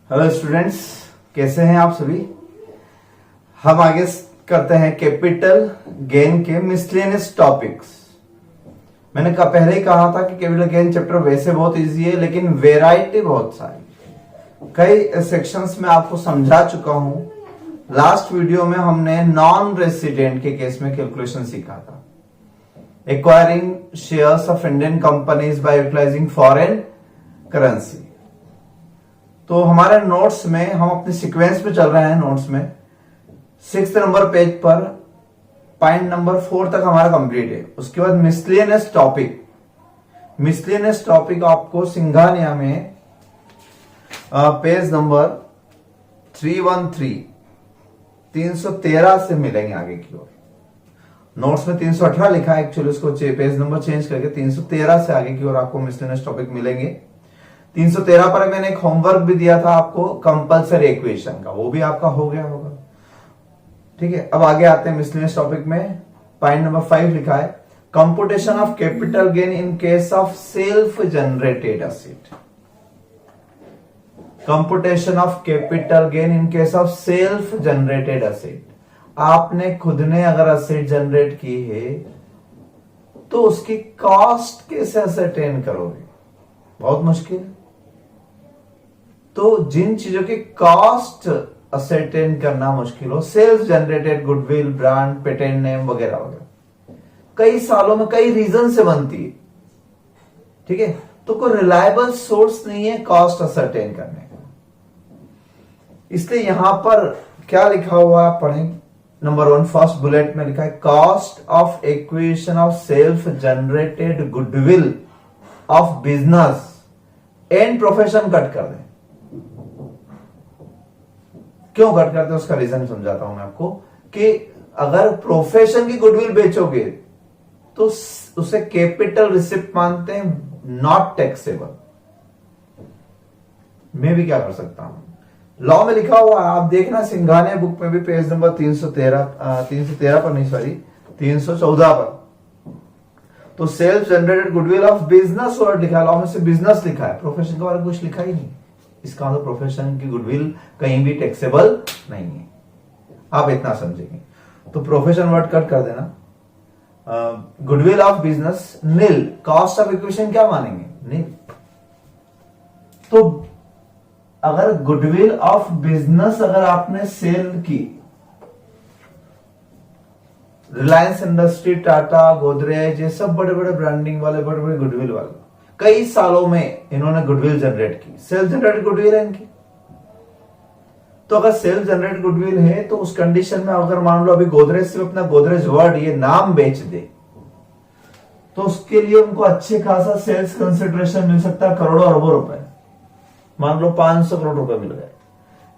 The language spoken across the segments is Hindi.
हेलो स्टूडेंट्स, कैसे हैं आप सभी। हम आगे करते हैं कैपिटल गेन के मिसलेनियस टॉपिक्स। मैंने पहले ही कहा था कि कैपिटल गेन चैप्टर वैसे बहुत इजी है, लेकिन वेराइटी बहुत सारी। कई सेक्शंस में आपको समझा चुका हूं। लास्ट वीडियो में हमने नॉन रेसिडेंट के केस में कैलकुलेशन सीखा था। Acquiring shares of Indian companies by utilising foreign currency. तो हमारे नोट्स में हम अपने सीक्वेंस पे चल रहे हैं। नोट्स में 6th नंबर पेज पर पॉइंट नंबर 4 तक हमारा कंप्लीट है। उसके बाद मिसलेनियस टॉपिक आपको सिंघानिया में पेज नंबर 313 से मिलेंगे आगे की ओर। नोट्स में 318 लिखा है, एक्चुअली उसको पेज नंबर चेंज करके 313 से आगे की ओर आपको मिसलेनियस टॉपिक मिलेंगे। 313 पर मैंने एक होमवर्क भी दिया था आपको कंपल्सरी इक्वेशन का, वो भी आपका हो गया होगा। ठीक है, अब आगे आते हैं मिसलेनियस टॉपिक में। पॉइंट नंबर 5 लिखा है computation of capital gain in case of self generated asset. Computation of capital gain in case of self generated asset. आपने खुद ने अगर एसेट जनरेट की है तो उसकी कॉस्ट कैसे असरटेन करोगे? बहुत मुश्किल। तो जिन चीजों की कॉस्ट असरटेन करना मुश्किल हो, self generated goodwill, brand, patent name वगैरह वगैरह, कई सालों में कई रीजन से बनती है। ठीक है, तो कोई रिलायबल सोर्स नहीं है कॉस्ट असरटेन करने का। इसलिए यहां पर क्या लिखा हुआ है पढ़ें। नंबर 1 फर्स्ट बुलेट में लिखा है cost of acquisition of self generated goodwill of business and profession cut कर दें। क्यों कट करते हैं उसका रीजन समझाता हूं मैं आपको। कि अगर प्रोफेशन की गुडविल बेचोगे तो उसे कैपिटल रिसिप्ट मानते हैं, नॉट टैक्सेबल। मैं भी क्या कर सकता हूं, लॉ में लिखा हुआ है, आप देखना सिंघानिया बुक में भी पेज नंबर 313 पर नहीं, सॉरी 314 पर। तो self generated goodwill of business word लिखा है, लॉ में से बिजनेस लिखा है, प्रोफेशन के बारे में कुछ लिखा ही नहीं। इसका मतलब प्रोफेशन की गुडविल कहीं भी टैक्सेबल नहीं है। आप इतना समझेंगे। तो प्रोफेशन वर्ड कट कर देना। Goodwill of business nil, cost of acquisition क्या मानेंगे? नील। तो अगर गुडविल ऑफ बिजनेस अगर आपने सेल की, रिलायंस इंडस्ट्री, टाटा, गोदरेज, ये सब बड़े बड़े ब्रांडिंग वाले, बड़े बड़े गुडविल वाले, कई सालों में इन्होंने गुडविल जनरेट की, सेल्फ जनरेटेड गुडविल है इनकी। तो अगर सेल्फ जनरेटेड गुडविल है तो उस कंडीशन में अगर मान लो अभी गोदरेज से अपना गोदरेज वर्ड ये नाम बेच दे तो उसके लिए उनको अच्छे खासा सेल्स कंसिडरेशन मिल सकता है, करोड़ों अरबों रुपए। मान लो 500 करोड़ रुपए मिल गए,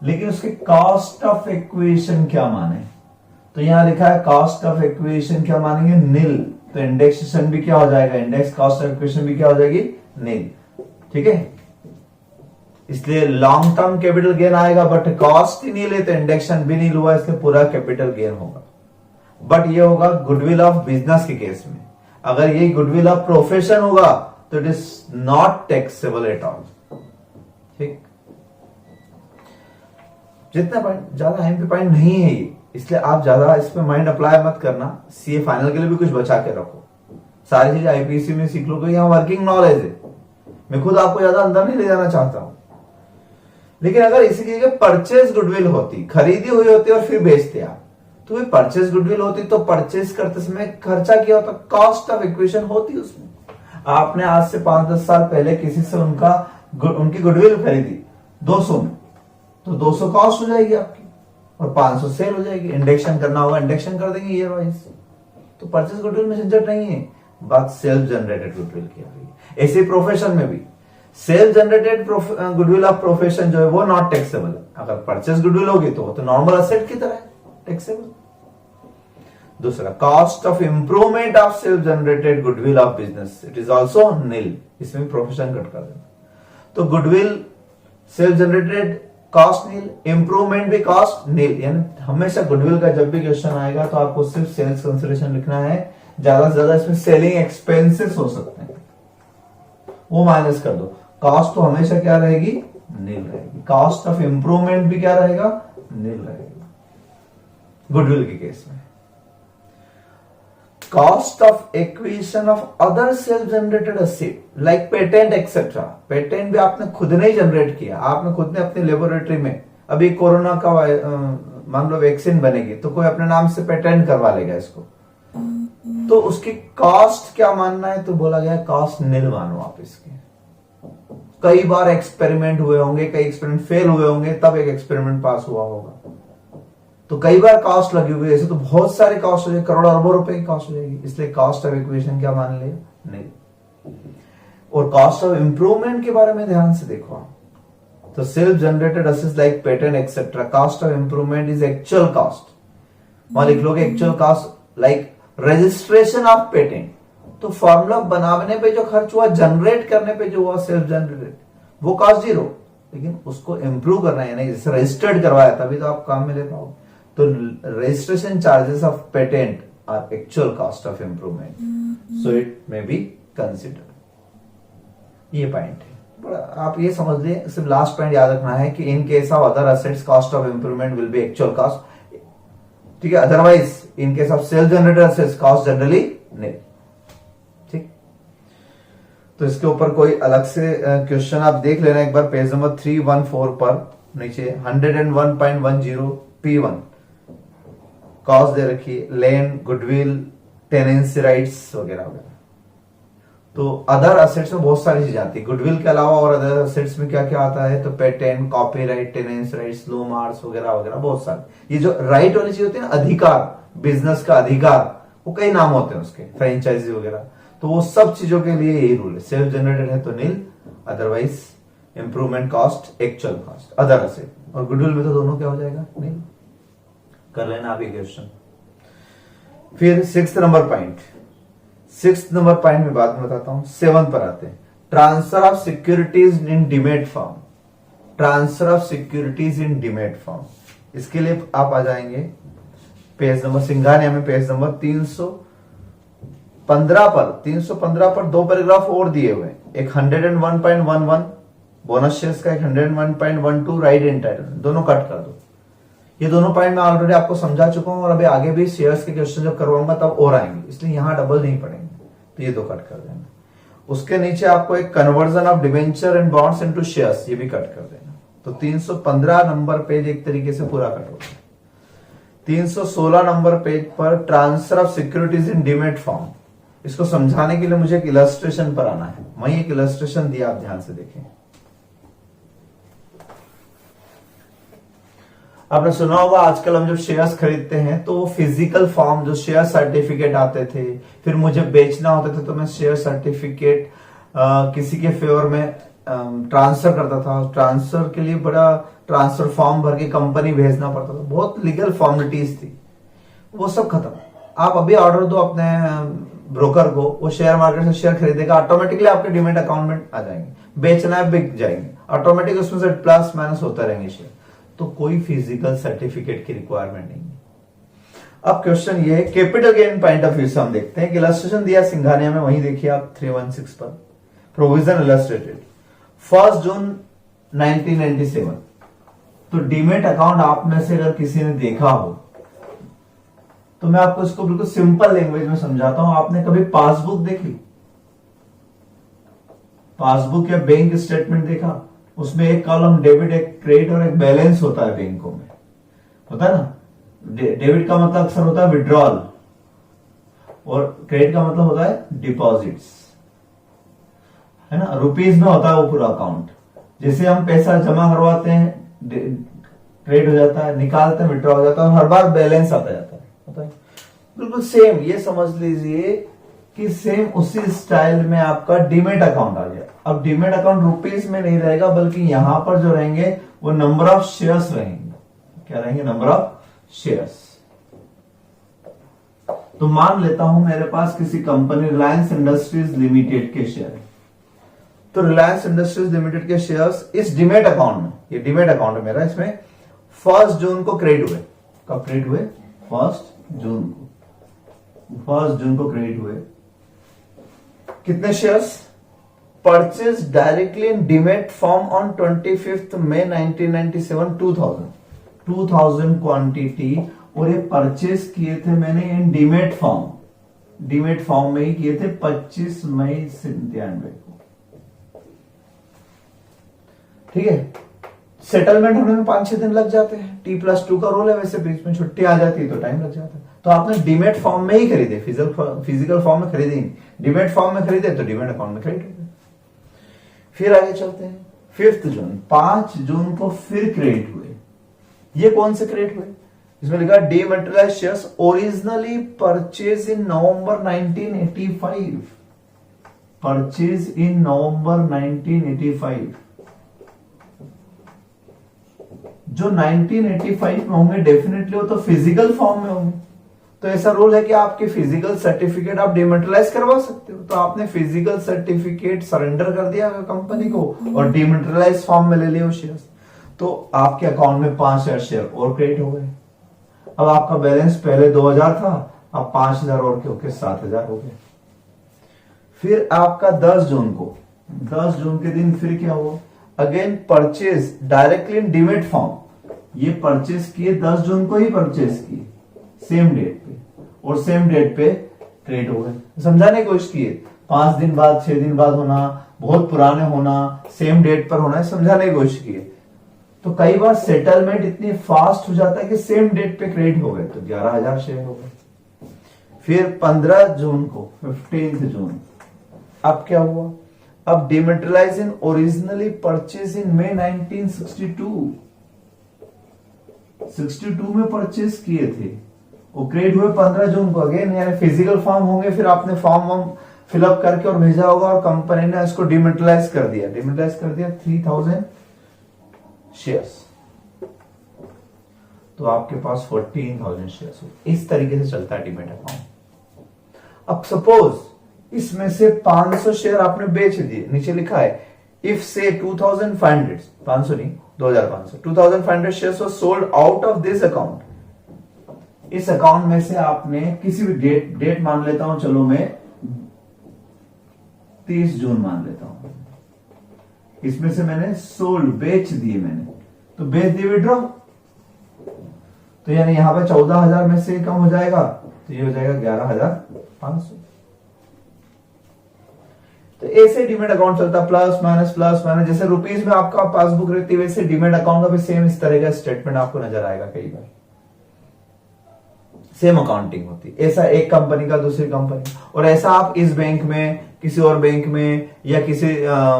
लेकिन उसके कॉस्ट ऑफ एक्विजिशन क्या माने? तो यहां लिखा है कॉस्ट ऑफ एक्विजिशन क्या मानेंगे? नील। तो इंडेक्सेशन भी क्या हो जाएगा? इंडेक्स कॉस्ट ऑफ एक्विजिशन भी क्या हो जाएगी? नील। ठीक है, इसलिए लॉन्ग टर्म कैपिटल गेन आएगा, बट कॉस्ट ही नील है तो इंडेक्शन भी नील हुआ, इसलिए पूरा कैपिटल गेन होगा। बट ये होगा गुडविल ऑफ बिजनेस के केस में। अगर ये गुडविल ऑफ प्रोफेशन होगा तो it is not taxable at all. ठीक, जितना पॉइंट ज्यादा एमपी पॉइंट नहीं है ये, इसलिए आप ज्यादा इस पे माइंड अप्लाई मत करना। सीए फाइनल के लिए भी कुछ बचा के रखो। सारी चीजें आईपीसी में सीख लो, क्योंकि यहाँ वर्किंग नॉलेज है। मैं खुद आपको ज्यादा अंदर नहीं ले जाना चाहता हूं। लेकिन अगर इसी की जगह परचेज गुडविल होती, खरीदी हुई होती और फिर बेचते आप, तो वे परचेज गुडविल होती तो परचेज करते समय खर्चा किया होता, कॉस्ट ऑफ एक्विजिशन होती उसमें। आपने आज से 5-10 साल पहले किसी से उनकी गुडविल खरीदी 200 में, तो 200 कॉस्ट हो जाएगी आपकी और 500 सेल हो जाएगी। इंडेक्शन करना होगा, इंडेक्शन कर देंगे ईयर वाइज। तो परचेज गुडविल में झंझट नहीं है। बात सेल्फ जनरेटेड गुडविल की आ रही है। ऐसे प्रोफेशन में भी self generated goodwill of profession जो है वो नॉट टैक्सेबल। अगर परचेज गुडविल होगी तो वो तो नॉर्मल असेट की तरह है, टैक्सेबल। दूसरा, cost of improvement of self generated goodwill of business, it is also nil. इसमें प्रोफेशन कट कर देना। तो goodwill self generated cost nil, improvement भी कॉस्ट नील। यानी हमेशा गुडविल का जब भी क्वेश्चन आएगा तो आपको सिर्फ सेल्स कंसिडरेशन लिखना है। ज्यादा से ज्यादा इसमें सेलिंग एक्सपेंसेस हो सकते हैं, वो माइनस कर दो। कॉस्ट तो हमेशा क्या रहेगी? नील रहेगी। कॉस्ट ऑफ इंप्रूवमेंट भी क्या रहेगा, नील रहेगा गुडविल के केस में। Cost of acquisition of other self generated asset like patent etcetera, patent भी आपने खुद ने जनरेट किया, आपने खुद ने अपनी लेबोरेटरी में, अभी कोरोना का मान लो वैक्सीन बनेगी तो कोई अपने नाम से पेटेंट करवा लेगा इसको, तो उसकी कॉस्ट क्या मानना है, तो बोला गया कॉस्ट नील मानो आप इसके। कई बार एक्सपेरिमेंट हुए होंगे, कई एक्सपेरिमेंट फेल हुए होंगे, तब एक एक्सपेरिमेंट पास हुआ होगा, तो कई बार कॉस्ट लगी हुई है, ऐसे तो बहुत सारे कॉस्ट हो जाएगी, करोड़ों अरबों रुपए की कॉस्ट हो जाएगी, इसलिए कॉस्ट ऑफ एक्विजिशन क्या मान लिया, नहीं। और कॉस्ट ऑफ इंप्रूवमेंट के बारे में ध्यान से देखो आप, तो self generated assets like patent etcetera, cost of improvement is actual cost, वहां लिख लोगे actual cost like registration of patent, तो फॉर्मूला बनाने पे जो खर्च हुआ, जनरेट करने पे जो हुआ सेल्फ जनरेटेड, वो कॉस्ट जीरो, लेकिन उसको इंप्रूव करना है, नहीं जैसे रजिस्टर्ड करवाया तभी तो आप काम में ले पाओगे, तो registration charges of patent or actual cost of improvement, so it may be consider. ये पॉइंट है, आप ये समझ लें, सिर्फ लास्ट पॉइंट याद रखना है कि in case of other assets cost of improvement will be actual cost, ठीक है, otherwise in case of self generated assets cost generally नहीं, ठीक। तो इसके ऊपर कोई अलग से क्वेश्चन आप देख लेना एक बार, पेज नंबर 314 पर नीचे 101.10 P1 कॉस्ट दे रखी है, लैंड, गुडविल, टेनेंसी राइट्स वगैरह वगैरह। तो अदर असेट्स में बहुत सारी चीजें आती है, गुडविल के अलावा और अदर असेट्स में क्या क्या आता है, तो पेटेंट, कॉपीराइट, टेनेंसी राइट्स, लो मार्क्स वगैरह वगैरह बहुत सारे। ये जो राइट वाली चीज होती है ना, अधिकार, बिजनेस का अधिकार, वो कई नाम होते हैं उसके, फ्रेंचाइजी वगैरह, तो वो सब चीजों के लिए यही रूल है, सेल्फ जनरेटेड है तो nil, otherwise improvement cost actual cost, other asset, और गुडविल में तो दोनों क्या हो जाएगा, नील। कर लेना आप ये क्वेश्चन। फिर 6th number point, 6th number point में बाद में बताता हूं, 7 पर आते हैं, transfer of securities in demat form, transfer of securities in demat form, इसके लिए आप आ जाएंगे पेज नंबर, सिंघानिया में पेज नंबर 315 पर 2 पैराग्राफ और दिए हुए, एक 101.11 बोनस शेयर्स का, एक 101.12 राइट एंटाइटलमेंट, दोनों कट कर दो। ये दोनों पॉइंट मैं ऑलरेडी आपको समझा चुका हूं, और अभी आगे भी शेयर्स के क्वेश्चन जब करवाऊंगा तब और आएंगे, इसलिए यहां डबल नहीं पड़ेंगे, तो ये दो कट कर देना। उसके नीचे आपको एक conversion of debenture and bonds into shares, ये भी कट कर देना। तो 315 नंबर पेज एक तरीके से पूरा कट हो गया। 316 नंबर पेज पर transfer of securities in demat form, इसको समझाने के लिए मुझे एक इलस्ट्रेशन पर आना है, मैं एक इलस्ट्रेशन दिया, आप ध्यान से देखें। आपने सुना होगा आजकल हम जब शेयर्स खरीदते हैं तो वो फिजिकल फॉर्म, जो शेयर सर्टिफिकेट आते थे, फिर मुझे बेचना होते थे तो मैं शेयर सर्टिफिकेट किसी के फेवर में ट्रांसफर करता था, ट्रांसफर के लिए बड़ा ट्रांसफर फॉर्म भर के कंपनी भेजना पड़ता था, बहुत लीगल फॉर्मेलिटीज थी, वो सब खत्म। आप अभी ऑर्डर दो अपने ब्रोकर को, वो शेयर मार्केट से शेयर खरीदेगा, ऑटोमेटिकली आपके डीमेट अकाउंट में आ जाएंगे, बेचना है बिक जाएंगे, ऑटोमेटिक उसमें से प्लस माइनस होता रहेंगे शेयर, तो कोई फिजिकल सर्टिफिकेट की रिक्वायरमेंट नहीं है। अब क्वेश्चन ये है, capital gain point of view से हम देखते हैं कि इलस्ट्रेशन दिया सिंघानिया में, वहीं देखिए आप 316 पर, प्रोविजन इलस्ट्रेटेड 1 जून 1997। तो डीमेट अकाउंट आप में से अगर किसी ने देखा हो तो मैं आपको इसको बिल्कुल सिंपल लैंग्वेज में समझाता हूं। आपने कभी पासबुक देखी, पासबुक या बैंक स्टेटमेंट देखा, उसमें एक कॉलम डेबिट, एक क्रेडिट और एक बैलेंस होता है, बैंकों में होता है ना। डेबिट का मतलब अक्सर होता है विड्रॉल, और क्रेडिट का मतलब होता है डिपॉजिट्स, है ना। रुपीज में होता है वो पूरा अकाउंट, जैसे हम पैसा जमा करवाते हैं क्रेडिट हो जाता है, निकालते हैं विड्रॉ हो जाता है, और हर बार बैलेंस आता जाता है, होता है बिल्कुल सेम। ये समझ लीजिए कि सेम उसी स्टाइल में आपका डीमेट अकाउंट आ गया। अब डीमेट अकाउंट रुपीज में नहीं रहेगा, बल्कि यहां पर जो रहेंगे वो नंबर ऑफ शेयर्स रहेंगे। क्या रहेंगे? Number of shares. तो मान लेता हूं मेरे पास किसी कंपनी रिलायंस इंडस्ट्रीज लिमिटेड के शेयर, तो रिलायंस इंडस्ट्रीज लिमिटेड के शेयर्स इस डीमेट अकाउंट में, ये डीमेट अकाउंट है मेरा, इसमें 1 जून को क्रेडिट हुए। कब क्रेडिट हुए? 1 जून को। 1 जून को क्रेडिट हुए। कितने shares? Purchase directly in demat form on 25 May 1997 2000 quantity, और ये परचेज किए थे मैंने इन डीमेट फॉर्म में ही किए थे 25 मई 97 को। ठीक है, सेटलमेंट होने में 5-6 दिन लग जाते हैं, T+2 का रोल है, वैसे बीच में छुट्टी आ जाती है तो टाइम लग जाता है। तो आपने डीमेट फॉर्म में ही खरीदे, फिजिकल फॉर्म में खरीदे, डीमेट फॉर्म में खरीदे तो डीमेट अकाउंट में क्रेडिट होगा। फिर आगे चलते हैं, 5 जून, 5 जून को फिर क्रेडिट हुए। ये कौन से क्रेडिट हुए? इसमें लिखा dematerialised shares originally purchase in November 1985, purchase in November 1985। जो 1985 में होंगे डेफिनेटली वो तो फिजिकल फॉर्म में होंगे, तो ऐसा रूल है कि आपके फिजिकल सर्टिफिकेट आप डिमेटेरियलाइज करवा सकते हो। तो आपने फिजिकल सर्टिफिकेट सरेंडर कर दिया कंपनी को और डिमेटेरियलाइज फॉर्म में ले लिए वो शेयर्स, तो आपके अकाउंट में 5,000 शेयर और क्रेडिट हो गए। अब आपका बैलेंस पहले 2,000 था, अब 5,000 और के होके 7,000 हो गए। फिर आपका 10 जून के दिन फिर क्या हुआ? Again purchase directly in demat form, ये परचेज किए 10 जून को ही परचेज किए, सेम डेट पे, और सेम डेट पे क्रेडिट हो गए। समझाने की कोशिश किए, 5 दिन बाद 6 दिन बाद होना, बहुत पुराने होना, सेम डेट पर होना, समझाने की कोशिश किए। तो कई बार सेटलमेंट इतनी फास्ट हो जाता है कि सेम डेट पे क्रेडिट हो गए, तो 11,000 शेयर हो गए। फिर 15 जून को, 15 जून, अब क्या हुआ? अब डिमेटेरियलाइज इन ओरिजिनली परचेज इन मई 1962, 62 में परचेज किए थे, वो क्रेडिट हुए 15 जून को। अगेन यानी फिजिकल फॉर्म होंगे, फिर आपने फॉर्म फिलअप करके और भेजा होगा और कंपनी ने इसको डिमेटेरियलाइज कर दिया, 3,000 शेयर्स, तो आपके पास 14,000 शेयर्स हो। इस तरीके से चलता है डीमेट अकाउंट। अब सपोज इसमें से 500 शेयर आपने बेच दिए, नीचे लिखा है इफ से 2,500, 500 नहीं 2,500, 2,500 shares were sold out of this account. इस अकाउंट में से आपने किसी भी डेट मान लेता हूं, चलो मैं 30 जून मान लेता हूं, इसमें से मैंने सोल्ड बेच दिए, मैंने तो बेच दिए विड्रॉ, तो यानी यहां पे 14,000 में से कम हो जाएगा, तो ये हो जाएगा 11,500। तो ऐसे डीमेट अकाउंट चलता, प्लस माइनस, जैसे रुपीज में आपका पासबुक रहती है वैसे डीमेट अकाउंट का भी सेम इस तरह का स्टेटमेंट आपको नजर आएगा। कई बार सेम अकाउंटिंग होती, ऐसा एक कंपनी का दूसरी कंपनी, और ऐसा आप इस बैंक में, किसी और बैंक में, या किसी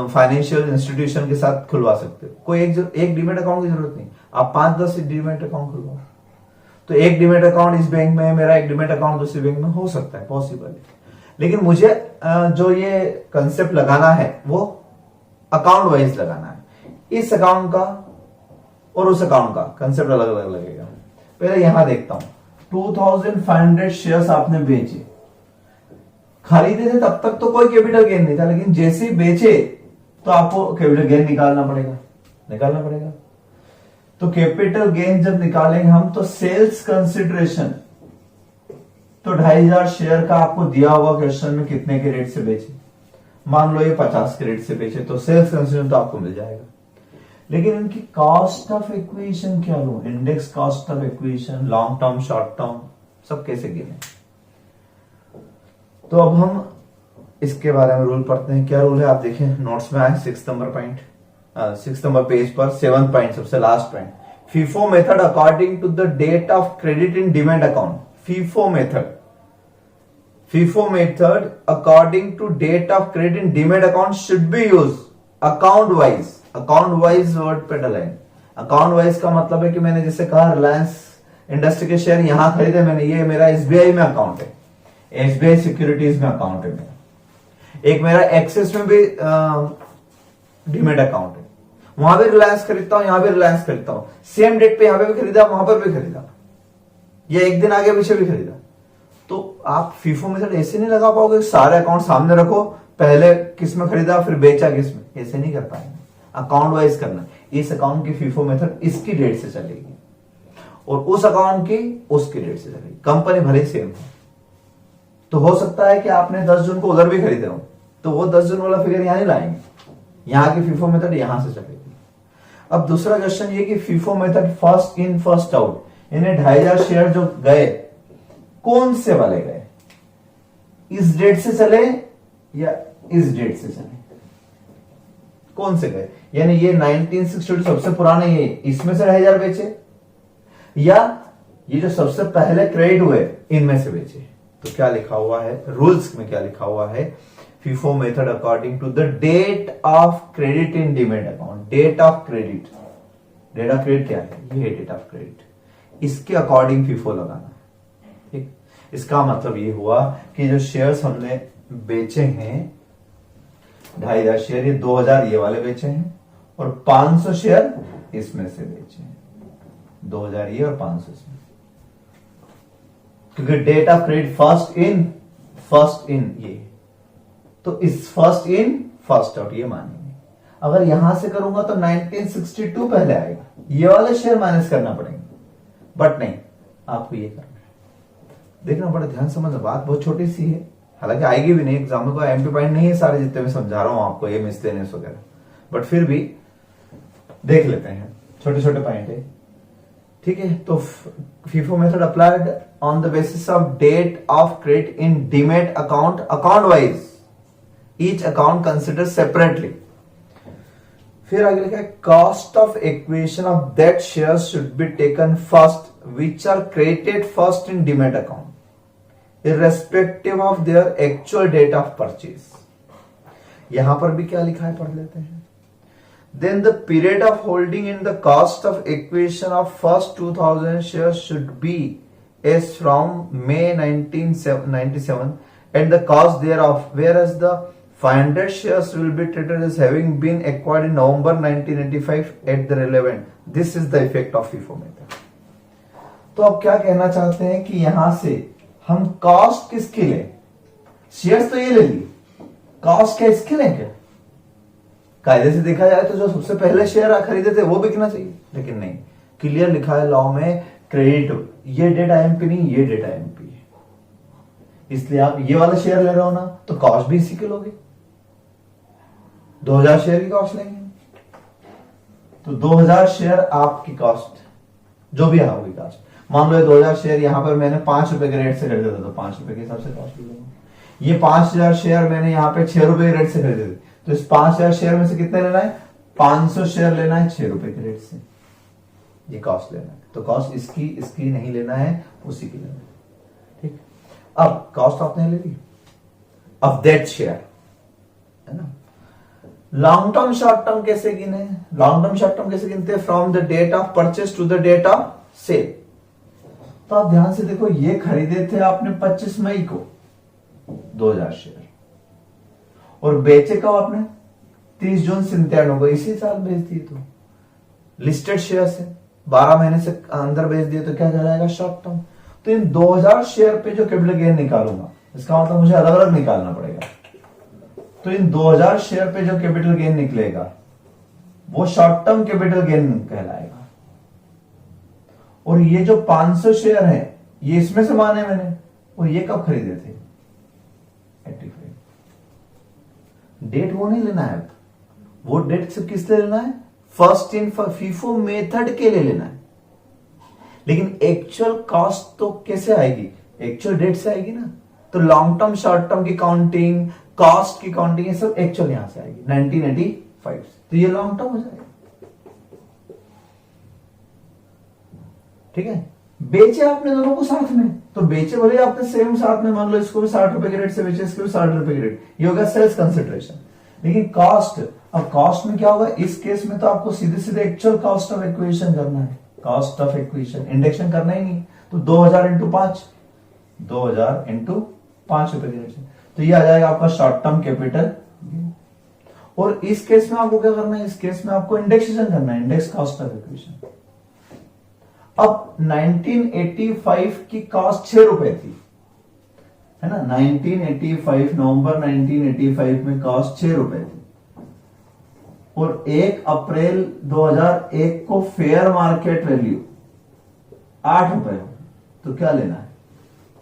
फाइनेंशियल इंस्टीट्यूशन के साथ खुलवा सकते हो। कोई एक डीमेट अकाउंट की जरूरत नहीं, आप 5-10 डीमेट अकाउंट खुलवाओ। तो एक डीमेट अकाउंट इस बैंक में है, मेरा एक डीमेट अकाउंट दूसरे बैंक में हो सकता है, पॉसिबल है। लेकिन मुझे जो ये कंसेप्ट लगाना है वो अकाउंट वाइज लगाना है, इस अकाउंट का और उस अकाउंट का कंसेप्ट अलग अलग लगेगा। पहले यहां देखता हूं, 2,500 शेयर्स आपने बेचे, खरीदे थे तब तक तो कोई कैपिटल गेन नहीं था, लेकिन जैसे ही बेचे तो आपको कैपिटल गेन निकालना पड़ेगा। तो कैपिटल गेन जब निकालेंगे हम, तो सेल्स कंसिडरेशन, तो 2,500 शेयर का आपको दिया होगा क्वेश्चन में, कितने के रेट से बेचे, मान लो ये 50 के रेट से बेचे, तो सेल्स कंसिडरेशन तो आपको मिल जाएगा। लेकिन इनकी कॉस्ट ऑफ इक्विजिशन क्या लूं, index cost of acquisition, long term, short term, सब कैसे गिने। तो अब हम इसके बारे में रूल पढ़ते हैं। क्या रूल है आप देखें, नोट्स में आए 6 नंबर पेज पर 7th पॉइंट, सबसे last point, FIFO method according to the date of credit in demat account. FIFO method according to date of credit in demat account should be use account wise word पे डलाइन। अकाउंट वाइज का मतलब है कि मैंने जैसे कहा रिलायंस इंडस्ट्री के शेयर यहां खरीदे मैंने, ये मेरा एसबीआई में अकाउंट है, एसबीआई सिक्योरिटीज में अकाउंट है मेरा, एक मेरा एक्सिस में भी डीमैट अकाउंट है, वहां भी रिलायंस खरीदता हूं, यहां भी रिलायंस खरीदता हूं, सेम डेट पे यहां पे भी खरीदा, वहां पर भी खरीदा, ये एक दिन आगे पीछे भी खरीदा। तो आप फीफो मेथड ऐसे नहीं लगा पाओगे, सारे अकाउंट सामने रखो, पहले किस में खरीदा फिर बेचा किस में, ऐसे नहीं कर पाएंगे, अकाउंट वाइज करना। इस अकाउंट की फीफो मेथड इसकी डेट से चलेगी और उस अकाउंट की उसकी डेट से चलेगी, कंपनी भले सेम हो। तो हो सकता है कि आपने 10 जून को उधर भी खरीदे हो, तो वो 10 जून वाला फिगर यहां नहीं लाएंगे, यहां की फीफो मेथड यहां से चलेगी। अब दूसरा क्वेश्चन ये कि FIFO method first in first out, यानी 2500 शेयर जो गए कौन से वाले गए, इस डेट से चले या इस डेट से चले, कौन से गए, यानी ये 1962 सबसे पुराने, ये इसमें से 2000 बेचे या ये जो सबसे पहले क्रेडिट हुए इनमें से बेचे। तो क्या लिखा हुआ है रूल्स में, क्या लिखा हुआ है, FIFO method according to the date of credit in demat account, date of credit, date of credit क्या है, ये डेट ऑफ क्रेडिट, इसके अकॉर्डिंग फीफो लगाना। ठीक, इसका मतलब ये हुआ कि जो शेयर्स हमने बेचे हैं 2500 शेयर, ये 2000 ये वाले बेचे हैं और 500 शेयर इसमें से बेचे हैं, 2000 ये और 500 इसमें, क्योंकि date of credit first in ये, तो इस फर्स्ट इन फर्स्ट आउट ये मानेंगे। अगर यहां से करूंगा तो 1962 पहले आएगा, ये वाले शेयर माइनस करना पड़ेंगे, बट नहीं, आपको ये करना है। देखना बड़ा ध्यान समझना, बात बहुत छोटी सी है, हालांकि आएगी भी नहीं एग्जाम में, कोई एमपी पॉइंट नहीं है सारे जितने मैं समझा रहा हूं आपको, ये मिसलेनियस वगैरह, बट फिर भी देख लेते हैं, छोटे छोटे पॉइंट है। ठीक है, तो FIFO method applied on the basis of date of credit in demat account wise, each account consider separately. फिर आगे लिखा है cost of acquisition of that share should be taken first which are credited first in demat account irrespective of their actual date of purchase। यहां पर भी क्या लिखा है पढ़ लेते हैं। Then the period of holding in the cost of acquisition of first 2000 shares should be as from May 1997 and the cost thereof, whereas the 500 shares will be treated as having been acquired in November 1985 at the relevant। This is the effect of FIFO method। तो अब क्या कहना चाहते हैं कि यहां से हम कॉस्ट किसकी ले, शेयर्स तो ये ले ली, कॉस्ट क्या इसके लें क्या? कायदे से देखा जाए तो जो सबसे पहले शेयर खरीदे थे वो बिकना चाहिए, लेकिन नहीं, क्लियर लिखा है लॉ में क्रेडिट, ये डेट आईएमपी नहीं, ये डेट आईएमपी है, इसलिए आप ये वाला शेयर ले रहे हो ना, तो कॉस्ट भी इसी के लोगे, 2000 शेयर की कॉस्ट लेंगे, तो 2000 शेयर आपकी कॉस्ट जो भी होगी कॉस्ट, मान लो 2000 शेयर यहां पर मैंने 5 रुपए के रेट से खरीदा था, तो 5 रुपए के हिसाब से कॉस्ट लूंगा। ये 5000 शेयर मैंने यहाँ पे 6 रुपए के रेट से खरीदे थे, तो इस 5000 शेयर में से कितने लेना है, 500 शेयर लेना है 6 रुपए के रेट से, ये कॉस्ट लेना है। तो कॉस्ट इसकी नहीं लेना है, उसी की लेना है। ठीक, अब कॉस्ट आपने ले ली ऑफ दैट शेयर, है ना। लॉन्ग टर्म शॉर्ट टर्म कैसे गिने, लॉन्ग टर्म शॉर्ट टर्म कैसे गिनते हैं, from the date of purchase to the date of sale. तो आप ध्यान से देखो, ये खरीदे थे आपने 25 मई को 2000 शेयर, और बेचे कब आपने 30 जून 97 को, इसी साल बेच दिए, तो लिस्टेड शेयर से 12 महीने से अंदर बेच दिए, तो क्या कहलाएगा, शॉर्ट टर्म। तो इन 2000 शेयर पे जो कैपिटल गेन निकालूंगा, इसका मतलब मुझे अलग अलग निकालना पड़ेगा, तो इन 2000 शेयर पे जो कैपिटल गेन निकलेगा वो शॉर्ट टर्म कैपिटल गेन कहलाएगा। और ये जो 500 शेयर है ये इसमें से माने मैंने, और ये कब खरीदे थे, 85। डेट वो नहीं लेना है, वो डेट सिर्फ किस लिए लेना है, फर्स्ट इन फीफो मेथड के लिए लेना है, लेकिन एक्चुअल कॉस्ट तो कैसे आएगी, एक्चुअल डेट से आएगी ना। तो लॉन्ग टर्म शॉर्ट टर्म की काउंटिंग, कॉस्ट की काउंटिंग, ये सब एक्चुअल यहां से आएगी 1985 से, तो ये लॉन्ग टर्म हो जाएगा। ठीक है, बेचे आपने दोनों को साथ में, तो बेचे भले आपने सेम साथ में, मान लो इसको भी 60 रुपए के रेट से बेचे, इसको भी 60 रुपए के रेट, ये होगा सेल्स कंसिडरेशन। लेकिन कॉस्ट, अब कॉस्ट में क्या होगा, इस केस में तो आपको सीधे सीधे एक्चुअल कॉस्ट ऑफ एक्विजिशन करना है, कॉस्ट ऑफ एक्विजिशन, इंडेक्शन करना ही नहीं, तो 2000 इंटू 5, 2000 इंटू 5 रुपए के रेट से, तो ये आ जाएगा आपका शॉर्ट टर्म कैपिटल। और इस केस में आपको क्या करना है, इस केस में आपको इंडेक्सेशन करना है, इंडेक्स कॉस्ट ऑफ एक्विजिशन। अब 1985 की कॉस्ट 6 रुपए थी, है ना, 1985 नवंबर 1985 में कॉस्ट 6 रुपए थी, और 1 अप्रैल 2001 को फेयर मार्केट वैल्यू 8 रुपए हो, तो क्या लेना है,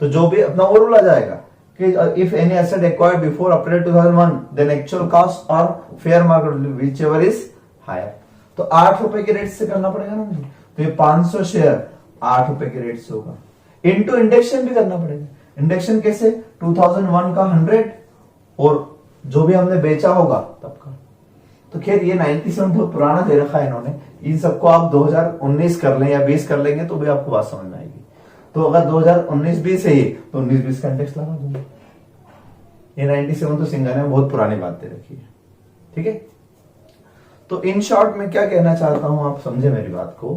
तो जो भी अपना वो रूल आ जाएगा कि if any asset acquired before April 2001 then actual cost और fair market value which ever is higher. तो 8 रुपए के रेट से करना पड़ेगा ना मुझे, तो ये 500 शेयर 8 रुपए के रेट से होगा। इनटू इंडेक्शन भी करना पड़ेगा। इंडेक्शन कैसे, 2001 का 100 और जो भी हमने बेचा होगा तब का। तो खैर ये 97 बहुत पुराना दे रखा है इन्होंने, इन सबको आप 2019 कर लें या 20 कर लेंगे तो भी आपको बात समझ में आएगी। तो अगर 2019-20 है ये, तो 19-20 का इंडेक्स लगा दूंगा। ये 97 तो सिंघानिया में बहुत पुरानी बात दे रखी है, ठीक है। तो इन शॉर्ट में क्या कहना चाहता हूं, आप समझे मेरी बात को,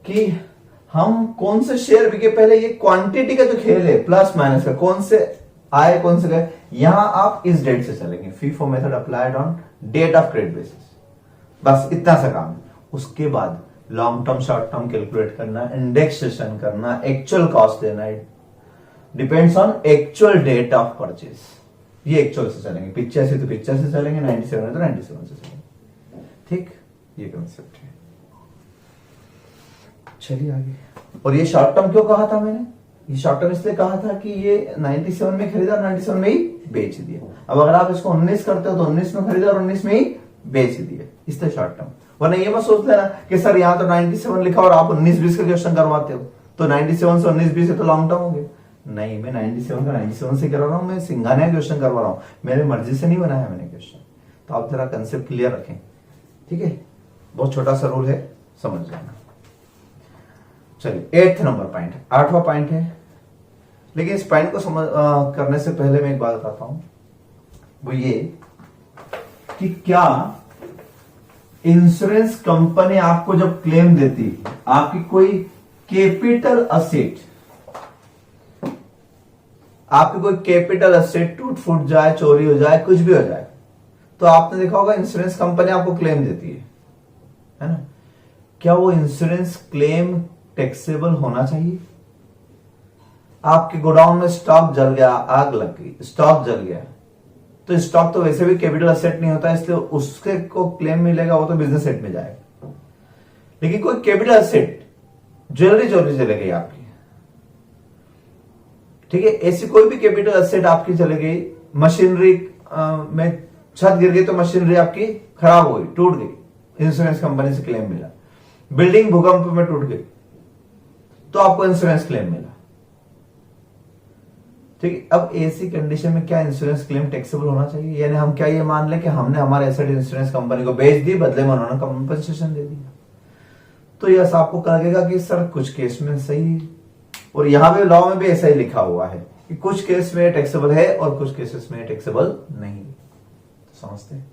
कि हम कौन से शेयर बिके, पहले ये क्वांटिटी का जो खेल है प्लस माइनस का, कौन से आए कौन से गए, यहां आप इस डेट से चलेंगे। FIFO method applied on date of credit basis, बस इतना सा काम है। उसके बाद long term short term calculate करना, इंडेक्सेशन करना, एक्चुअल कॉस्ट देना, depends on actual date of purchase. ये एक्चुअल से चलेंगे, 85 तो 85 से चलेंगे, 97 है तो 97 से चलेंगे, ठीक। ये कंसेप्ट है। चलिए आगे। और ये शॉर्ट टर्म क्यों कहा था मैंने, ये शॉर्ट टर्म इसलिए कहा था कि ये 97 में खरीदा और 97 में ही बेच दिया। अब अगर आप इसको 19 करते हो तो 19 में खरीदा और 19 में ही बेच दिया, इसलिए शॉर्ट टर्म। वरना ये मत सोच लेना कि सर यहां तो 97 लिखा और आप 19-20 का क्वेश्चन करवाते हो, तो 97 से 19-20 है तो लॉन्ग टर्म हो गया। नहीं, मैं 97 का 97 से करवा रहा हूं, मैं सिंघानिया क्वेश्चन करवा रहा हूं, मेरे मर्जी से नहीं बनाया मैंने क्वेश्चन। तो आप जरा कंसेप्ट क्लियर रखें, ठीक है। बहुत छोटा सा रूल है, समझ जाना। चलिए 8th नंबर पॉइंट, 8वां पॉइंट है। लेकिन इस पॉइंट को समझ करने से पहले मैं एक बात बताता हूं, वो ये कि क्या इंश्योरेंस कंपनी आपको जब क्लेम देती है, आपकी कोई कैपिटल असेट, आपकी कोई कैपिटल असेट टूट फूट जाए, चोरी हो जाए, कुछ भी हो जाए, तो आपने देखा होगा इंश्योरेंस कंपनी आपको क्लेम देती है ना। क्या वो इंश्योरेंस क्लेम टैक्सेबल होना चाहिए? आपके गोडाउन में स्टॉक जल गया, आग लग गई, स्टॉक जल गया, तो स्टॉक तो वैसे भी कैपिटल असेट नहीं होता, इसलिए उसके को क्लेम मिलेगा, वो तो बिजनेस सेट में जाएगा। लेकिन कोई कैपिटल असेट, ज्वेलरी चोरी चले गई आपकी, ठीक है, ऐसी कोई भी कैपिटल असेट आपकी चले गई, मशीनरी में छत गिर गई तो मशीनरी आपकी खराब हो गई, टूट गई, इंश्योरेंस कंपनी से क्लेम मिला। बिल्डिंग भूकंप में टूट गई तो आपको इंश्योरेंस क्लेम मिला, ठीक है। अब ऐसी कंडीशन में क्या इंश्योरेंस क्लेम टैक्सेबल होना चाहिए? यानी हम क्या ये मान लें कि हमने हमारे एसेट इंश्योरेंस कंपनी को बेच दी, बदले में उन्होंने कंपनसेशन दे दिया, तो यस आपको लगेगा कि सर कुछ केस में सही, और यहां पे लॉ में भी ऐसा ही लिखा हुआ है कि कुछ केस में टैक्सेबल है और कुछ केसेस में टैक्सेबल नहीं। तो समझते हैं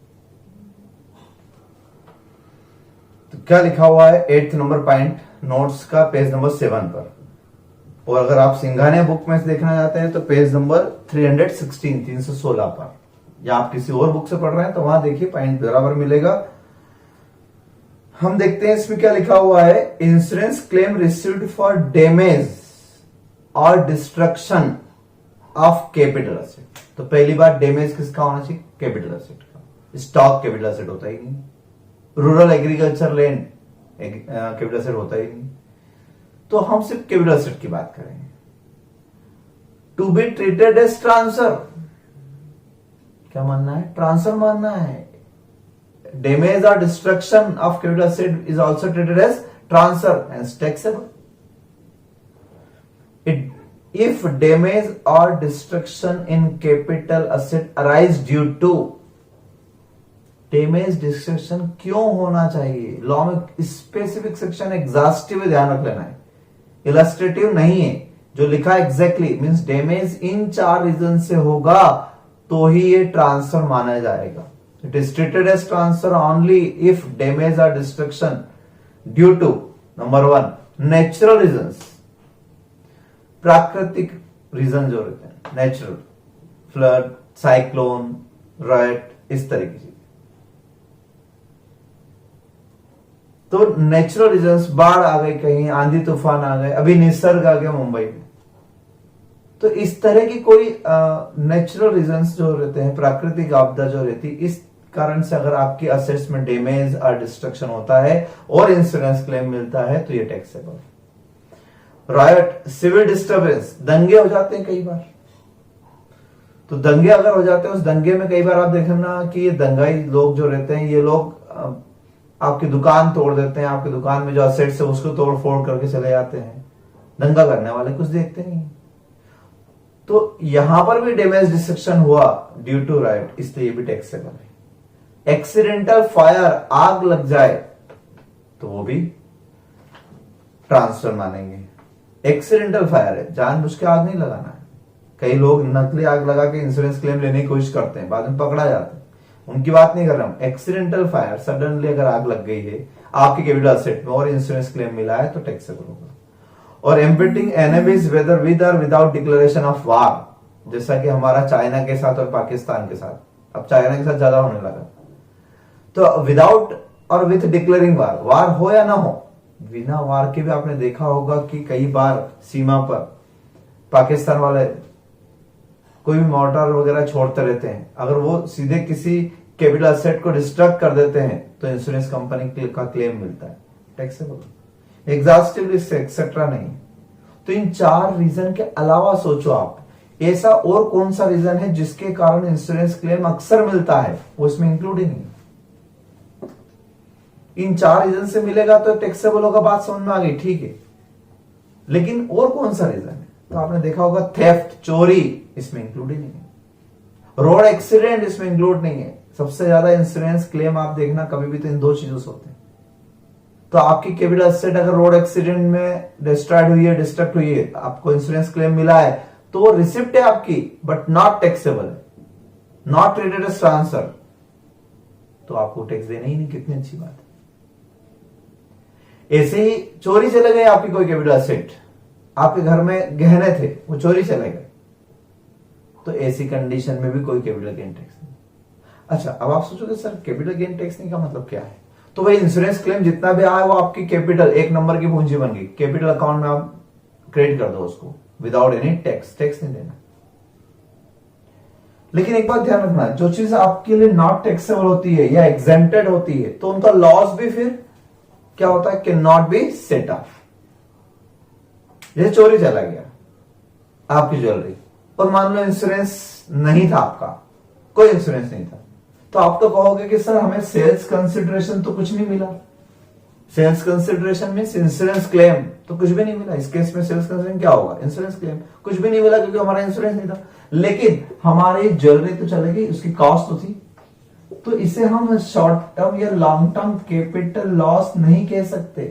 तो क्या लिखा हुआ है 8th नंबर पॉइंट नोट्स का पेज नंबर 7 पर। और अगर आप सिंघानिया बुक में से देखना चाहते हैं तो पेज नंबर 316 पर, या आप किसी और बुक से पढ़ रहे हैं तो वहां देखिए पॉइंट बराबर मिलेगा। हम देखते हैं इसमें क्या लिखा हुआ है, insurance claim received for damage और डिस्ट्रक्शन ऑफ कैपिटल असेट। तो पहली बात डैमेज किसका होना चाहिए? कैपिटल असेट का। स्टॉक कैपिटल असेट होता ही नहीं, rural agriculture land capital asset होता ही नहीं, तो हम सिर्फ कैपिटल असेट की बात करेंगे। To be treated as transfer, क्या मानना है? ट्रांसफर मानना है। डैमेज और destruction of capital asset is also treated as transfer and taxable. If damage or destruction in capital asset arise due to, damage destruction क्यों होना चाहिए? लॉ में स्पेसिफिक सेक्शन एग्जॉस्टिव ध्यान रख लेना है, इलस्ट्रेटिव नहीं है। जो लिखा है exactly means damage in 4 reason से होगा तो ही ये ट्रांसफर माना जाएगा। It is treated as transfer only if damage और destruction due to number 1 natural reasons, प्राकृतिक रीजन जो रहते हैं, नेचुरल, फ्लड, साइक्लोन, राइट, इस तरह की चीज। तो नेचुरल रीजंस, बाढ़ आ गई कहीं, आंधी तूफान आ गए, अभी निसर्ग आ गया मुंबई में, तो इस तरह की कोई नेचुरल रीजंस जो रहते हैं, प्राकृतिक आपदा जो रहती है, इस कारण से अगर आपकी असेट्स में डैमेज और डिस्ट्रक्शन होता है और इंश्योरेंस क्लेम मिलता है तो ये टैक्सेबल है। रायट, सिविल डिस्टर्बेंस, दंगे हो जाते हैं कई बार, तो दंगे अगर हो जाते हैं, उस दंगे में कई बार आप देखना कि ये दंगाई लोग जो रहते हैं, ये लोग आपकी दुकान तोड़ देते हैं, आपकी दुकान में जो असेट्स है उसको तोड़ फोड़ करके चले जाते हैं। दंगा करने वाले कुछ देखते नहीं। तो यहां पर भी डैमेज डिस्ट्रक्शन हुआ ड्यू टू राइट, इसलिए ये भी टैक्सेबल है। एक्सीडेंटल फायर, आग लग जाए तो वो भी ट्रांसफर मानेंगे। एक्सीडेंटल फायर है, जानबूझ के आग नहीं लगाना है। कई लोग नकली आग लगा के इंश्योरेंस क्लेम लेने की कोशिश करते हैं, बाद में पकड़ा जाता है, उनकी बात नहीं कर रहा हूं। एक्सीडेंटल फायर, सडनली अगर आग लग गई है आपके कैपिटल असेट में और इंश्योरेंस क्लेम मिला है तो टैक्सेबल होगा। और एम्बिटिंग एनिमीज वेदर विद और विदाउट डिक्लेरेशन ऑफ वार, जैसा कि हमारा चाइना के साथ और पाकिस्तान के साथ, अब चाइना के साथ ज्यादा होने लगा। तो विदाउट और विथ डिक्लेयरिंग वार, वार हो या ना हो, बिना वार के भी आपने देखा होगा कि कई बार सीमा पर पाकिस्तान वाले कोई भी मोर्टार वगैरह छोड़ते रहते हैं, अगर वो सीधे किसी कैपिटल असेट को डिस्ट्रक्ट कर देते हैं तो इंश्योरेंस कंपनी का क्लेम मिलता है, टैक्सेबल। एग्जॉस्टिव लिस्ट एक्सेट्रा नहीं। तो इन 4 रीजन के अलावा सोचो आप, ऐसा और कौन सा रीजन है जिसके कारण इंश्योरेंस क्लेम अक्सर मिलता है, वो इसमें इंक्लूड ही नहीं। इन 4 रीजन से मिलेगा तो टैक्सेबल होगा, बात समझ में आ गई, ठीक है। लेकिन और कौन सा रीजन है? तो आपने देखा होगा थेफ्ट, चोरी, इसमें इंक्लूड ही नहीं है। रोड एक्सीडेंट इसमें इंक्लूड नहीं है। सबसे ज्यादा इंश्योरेंस क्लेम आप देखना कभी भी तो इन 2 चीजों से होते हैं। तो आपकी कैपिटल असेट अगर रोड एक्सीडेंट में डिस्ट्रॉयड हुई है, डिस्ट्रक्ट हुई है, आपको इंश्योरेंस क्लेम मिला है तो वो रिसिप्ट है आपकी, बट नॉट टैक्सेबल है, नॉट ट्रीटेड एज ट्रांसफर, तो आपको टैक्स देना ही नहीं। कितनी अच्छी बात है। ऐसे ही चोरी चले गए आपकी कोई कैपिटल असेट, आपके घर में गहने थे, वो चोरी चले गए, तो ऐसी कंडीशन में भी कोई कैपिटल गेन टैक्स नहीं। अच्छा, अब आप सोचोगे सर कैपिटल गेन टैक्स नहीं का मतलब क्या है? तो भाई इंश्योरेंस क्लेम जितना भी आया वो आपकी कैपिटल, एक नंबर की पूंजी बन गई, कैपिटल अकाउंट में आप क्रेडिट कर दो उसको विदाउट एनी टैक्स, टैक्स नहीं देना। लेकिन एक बात ध्यान रखना, जो चीज आपके लिए नॉट टैक्सेबल होती है या एग्जेम्प्टेड होती है तो उनका लॉस भी फिर क्या होता है, can not be set of. जैसे चोरी चला गया आपकी ज्वेलरी और मान लो इंश्योरेंस नहीं था आपका, कोई इंश्योरेंस नहीं था, तो आप तो कहोगे कि सर हमें सेल्स कंसिडरेशन तो कुछ नहीं मिला। Sales consideration means insurance claim तो कुछ भी नहीं मिला। इस केस में सेल्स कंसिडरेशन क्या होगा, इंश्योरेंस क्लेम, कुछ भी नहीं मिला क्योंकि हमारा इंश्योरेंस नहीं था। लेकिन हमारी ज्वेलरी तो चलेगी, उसकी कॉस्ट तो थी, तो इसे हम शॉर्ट टर्म या लॉन्ग टर्म कैपिटल लॉस नहीं कह सकते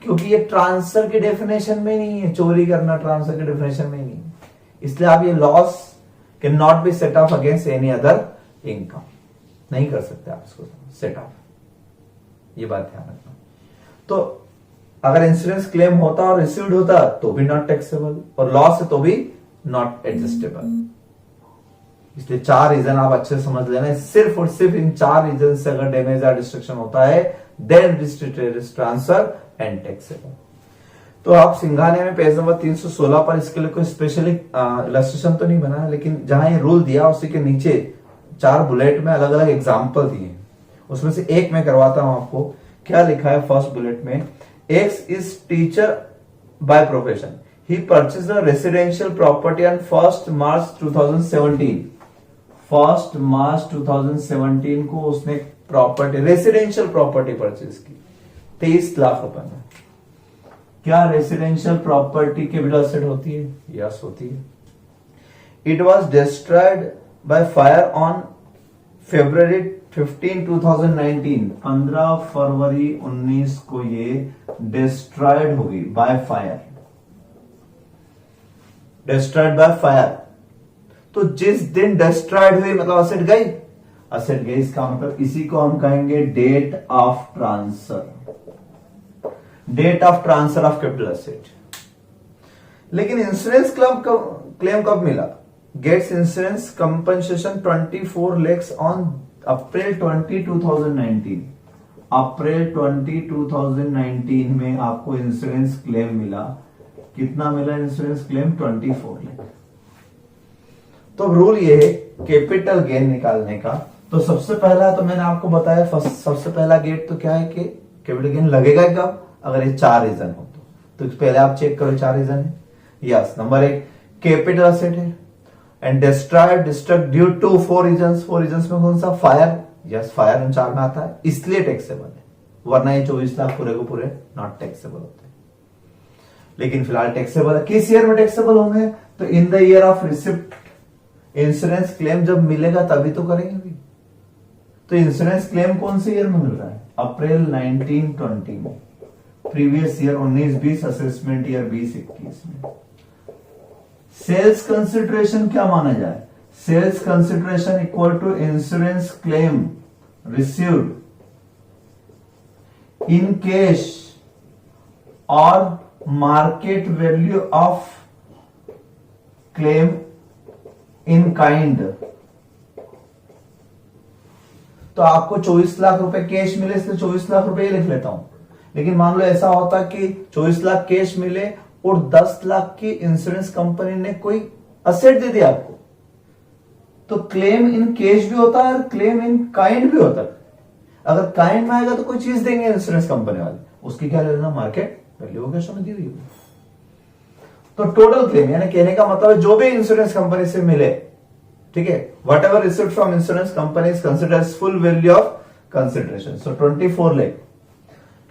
क्योंकि ये ट्रांसफर के डेफिनेशन में नहीं है। चोरी करना ट्रांसफर के डेफिनेशन में नहीं है, इसलिए आप ये loss can not be set of against any other income, नहीं कर सकते आप इसको सेट ऑफ। ये बात ध्यान रखना। तो अगर इंश्योरेंस क्लेम होता और रिसीव्ड होता तो भी नॉट टैक्सेबल, और लॉस है तो भी नॉट एडजस्टेबल। इसलिए 4 रीजन आप अच्छे से समझ लेना, सिर्फ और सिर्फ इन 4 रीजन से अगर डैमेज या डिस्ट्रक्शन होता है देन ट्रांसफर एंड टैक्सेबल। तो आप सिंघानिया में पेज नंबर 316 पर इसके लिए कोई स्पेशली इलस्ट्रेशन तो नहीं बना है, लेकिन जहां ये रूल दिया उसी के नीचे 4 बुलेट में अलग अलग एग्जाम्पल दिए, उसमें से एक मैं करवाता हूं आपको। क्या लिखा है फर्स्ट बुलेट में, x is teacher by profession, he purchase a residential property on 1 मार्च 2017। 1 मार्च 2017 को उसने प्रॉपर्टी, रेसिडेंशियल प्रॉपर्टी परचेज की 23 लाख रुपए में। क्या रेसिडेंशियल प्रॉपर्टी कैपिटल एसेट होती है? यस होती है। It was destroyed by fire on February 15, 2019। 15 फरवरी 19 को ये डिस्ट्रॉयड होगी by fire, destroyed by fire. तो जिस दिन डिस्ट्रॉयड हुई मतलब असेट गई, असेट गई, इसका मतलब इसी को हम कहेंगे date of transfer, date of transfer of capital asset. लेकिन इंश्योरेंस क्लेम कब मिला? Gets insurance compensation 24 lakhs on April 20, 2019। April 20, 2019 में आपको इंश्योरेंस क्लेम मिला। कितना मिला इंश्योरेंस क्लेम? 24 लाख। तो रूल ये है कैपिटल गेन निकालने का। तो सबसे पहला तो मैंने आपको बताया, सबसे पहला गेट तो क्या है कि कैपिटल गेन लगेगा कब? अगर ये 4 रीजन हो तो पहले आप चेक करो 4 रीजन है। यस, नंबर 1 कैपिटल असेट है, and destruct due to four reason में कौन सा? फायर, यस फायर उन चार में आता है, इसलिए टैक्सेबल है, वरना ये 24 लाख पूरे को पूरे नॉट टैक्सेबल होते हैं। लेकिन फिलहाल टैक्सेबल है। किस ईयर में टैक्सेबल होंगे? तो in the year of receipt. Insurance claim जब मिलेगा तभी तो करेंगे भी। तो इंश्योरेंस क्लेम कौन से ईयर में मिल रहा है? अप्रैल 1920 में, प्रीवियस ईयर 19-20, असेसमेंट ईयर 20-21 में। सेल्स कंसिडरेशन क्या माना जाए? Sales consideration equal to insurance claim received in cash और market value of claim in kind. तो आपको 24 लाख रुपए कैश मिले, इसलिए 24 लाख रुपए लिख लेता हूं। लेकिन मान लो ऐसा होता कि 24 लाख कैश मिले और 10 लाख की इंश्योरेंस कंपनी ने कोई असेट दे दिया आपको, तो क्लेम इन कैश भी होता है और क्लेम इन काइंड भी होता है। अगर काइंड में आएगा तो कोई चीज देंगे इंश्योरेंस कंपनी वाले, उसकी क्या लेना? मार्केट वैल्यू हो गया, दी हुई। तो टोटल क्लेम, यानी कहने का मतलब है जो भी इंश्योरेंस कंपनी से मिले, ठीक है, whatever received from insurance company is considered as full value of consideration. So 24 lakh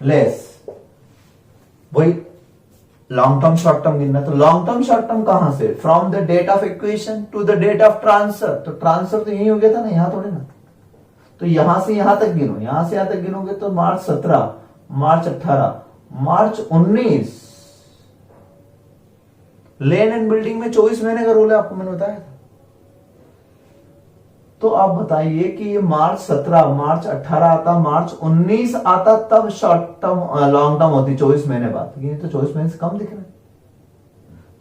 less वही लॉन्ग टर्म शॉर्ट टर्म गिनना। तो लॉन्ग टर्म शॉर्ट टर्म कहां से? From the date of equation to the date of transfer. तो ट्रांसफर तो यही हो गया था ना, यहां थोड़े ना। तो यहां से यहां तक गिनो, यहां से यहां तक गिनोगे तो मार्च 17, मार्च 18, मार्च 19। लैंड एंड बिल्डिंग में 24 महीने का रूल है, आपको मैंने बताया था। तो आप बताइए कि ये मार्च 17, मार्च 18 आता, मार्च 19 आता, तब शॉर्ट टर्म लॉन्ग टर्म होती 24 महीने बाद। ये तो 24 महीने से कम दिख रहा है।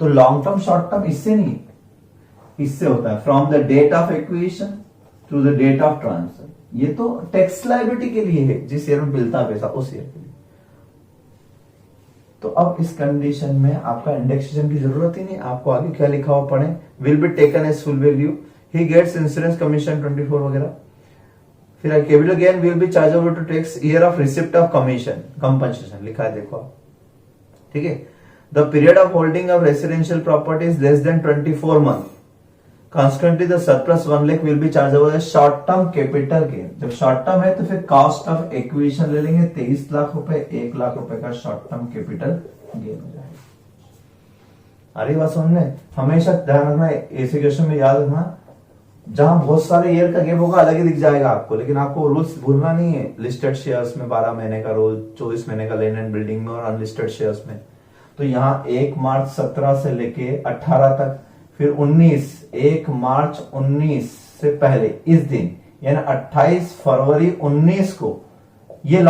तो लॉन्ग टर्म शॉर्ट टर्म इससे नहीं, इससे होता है from the date of acquisition to the date of transfer. ये तो टैक्स लायबिलिटी के लिए है, जिस ईयर में मिलता है पैसा उस ईयर के लिए। तो अब इस कंडीशन में आपका इंडेक्सेशन की जरूरत ही नहीं, आपको आगे क्या लिखा हुआ पढ़े, will be taken as full value, he gets insurance commission 24 वगैरह। फिर capital gain will be chargeable to tax year of receipt of commission compensation लिखा है, देखो आप, ठीक है। The period of holding of residential property is less than 24 month, Consequently, the surplus 1 lakh will be chargeable as short term capital gain। जब शॉर्ट टर्म है तो फिर कॉस्ट ऑफ एक्विजिशन ले लेंगे 23 लाख रुपए, 1 लाख रुपए का शॉर्ट टर्म कैपिटल गेन हो जाएगा। अरे बात समझ में, हमेशा ध्यान रखना, ऐसे क्वेश्चन में याद रखना, जहां बहुत सारे ईयर का गेप होगा अलग ही दिख जाएगा आपको, लेकिन आपको रूल्स भूलना नहीं है। लिस्टेड शेयर्स में 12 महीने का रूल, 24 महीने का लैंड एंड बिल्डिंग में, और अनलिस्टेड शेयर्स में। तो यहाँ 1 मार्च 17 से लेके 18 तक, फिर 1 मार्च 19 से पहले इस दिन, यानी 28 फरवरी 19 को ये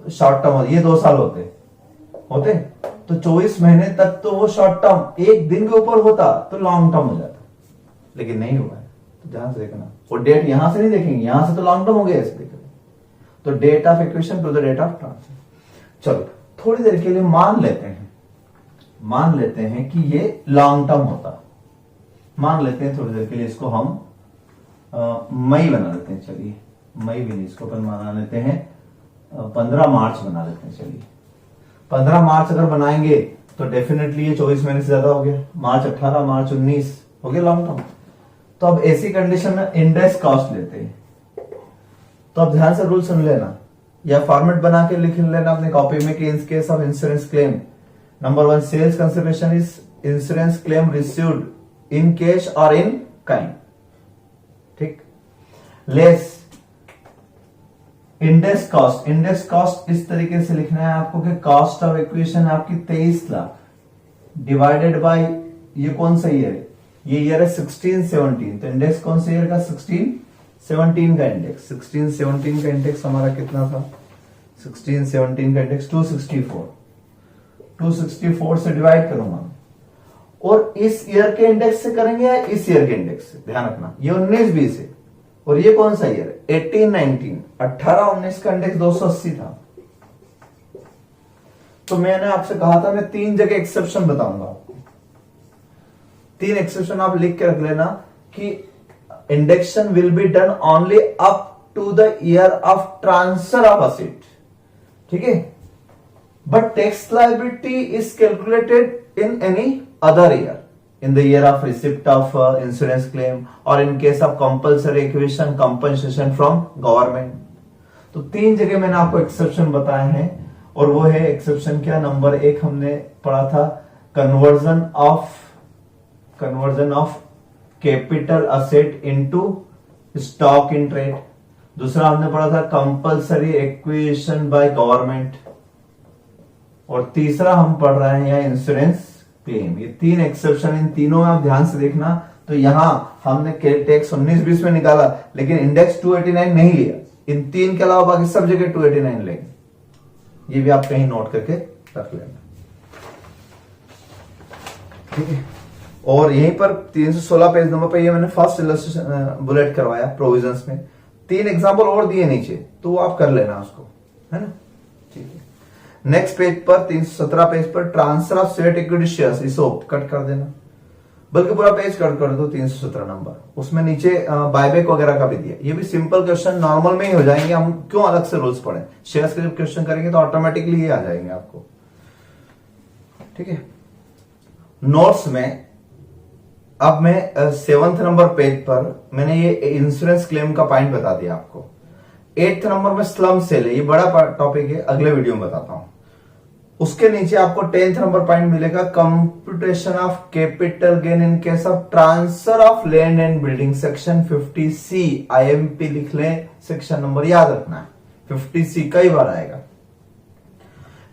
शॉर्ट टर्म, ये 2 साल होते तो 24 महीने तक तो वो शॉर्ट टर्म, एक दिन के ऊपर होता तो लॉन्ग टर्म हो जाता, लेकिन नहीं हुआ है। तो ध्यान से देखना, वो डेट यहां से नहीं देखेंगे, यहां से तो लॉन्ग टर्म हो गया इस देखेंगे। तो date of equation to the date of transfer. चलो थोड़ी देर के लिए मान लेते हैं कि ये लॉन्ग टर्म होता, मान लेते हैं थोड़ी देर के लिए, इसको हम मई बना लेते हैं। चलिए मई भी नहीं, इसको अपन बना लेते हैं 15 मार्च बना लेते हैं। चलिए 15 मार्च अगर बनाएंगे तो डेफिनेटली ये 24 महीने से ज्यादा हो गया, मार्च 18, मार्च 19 हो गया लॉन्ग टर्म। तो अब ऐसी कंडीशन में इंडेक्स कॉस्ट लेते हैं। तो अब ध्यान से रूल सुन लेना, या फॉर्मेट बना के लिख लेना अपने कॉपी में कि in case of insurance claim, number 1 sales consideration is insurance claim received in cash और इन काइंड, ठीक। Less index cost, index cost इस तरीके से लिखना है आपको कि कॉस्ट ऑफ एक्विजिशन आपकी 23 लाख डिवाइडेड बाय, ये कौन सा ईयर है? ये ईयर है 16-17। तो इंडेक्स कौन से ईयर का? 16-17 का इंडेक्स। 16-17 का इंडेक्स हमारा कितना था? 16-17 का इंडेक्स 264। 264 से डिवाइड करूंगा, और इस ईयर के इंडेक्स से करेंगे या इस ईयर के इंडेक्स से? ध्यान रखना, ये 19-20 है, और ये कौन सा ईयर है? 18-19। 18-19 का इंडेक्स 280 था। तो मैंने आपसे कहा था मैं 3 जगह एक्सेप्शन बताऊंगा आपको। 3 एक्सेप्शन आप लिख के रख लेना कि indexation will be done only up to the year of transfer of asset, ठीक है। But tax liability is calculated in any other year. in the year of receipt of insurance claim or in case of compulsory acquisition compensation from government। तो 3 जगह मैंने आपको एक्सेप्शन बताए हैं और वो है एक्सेप्शन क्या, नंबर 1 हमने पढ़ा था conversion of capital asset into stock in trade, दूसरा हमने पढ़ा था कंपल्सरी एक्विजिशन बाय गवर्नमेंट, और तीसरा हम पढ़ रहे हैं यहाँ इंश्योरेंस क्लेम। ये 3 एक्सेप्शन, इन तीनों में आप ध्यान से देखना। तो यहां हमने टैक्स 19-20 में निकाला लेकिन इंडेक्स 289 नहीं लिया, इन 3 के अलावा बाकी सब जगह 289 लेंगे। ये भी आप कहीं नोट करके रख लेना, ठीक है। और यहीं पर 316 पेज नंबर पर ये मैंने फर्स्ट इलस्ट्रेशन बुलेट करवाया प्रोविजंस में, 3 एग्जांपल और दिए नीचे, तो आप कर लेना उसको, है ना, ठीक है। नेक्स्ट पेज पर 317 पेज पर transfer of sweat equity shares, इसको कट कर देना, बल्कि पूरा पेज कट कर दो 317 नंबर, उसमें नीचे बायबैक वगैरह का भी दिया। ये भी सिंपल क्वेश्चन नॉर्मल में ही हो जाएंगे, हम क्यों अलग से रूल्स पढ़े, शेयर्स के जब क्वेश्चन करेंगे तो ऑटोमेटिकली ये आ जाएंगे आपको, ठीक है। नोट्स में अब मैं 7th नंबर पेज पर मैंने ये इंश्योरेंस क्लेम का पॉइंट बता दिया आपको। 8th नंबर में स्लम सेल है, ये बड़ा टॉपिक है, अगले वीडियो में बताता हूं। उसके नीचे आपको 10th नंबर पॉइंट मिलेगा computation of capital gain in case of transfer of land and building, section 50C IMP लिख लें, सेक्शन नंबर याद रखना है, 50C कई बार आएगा।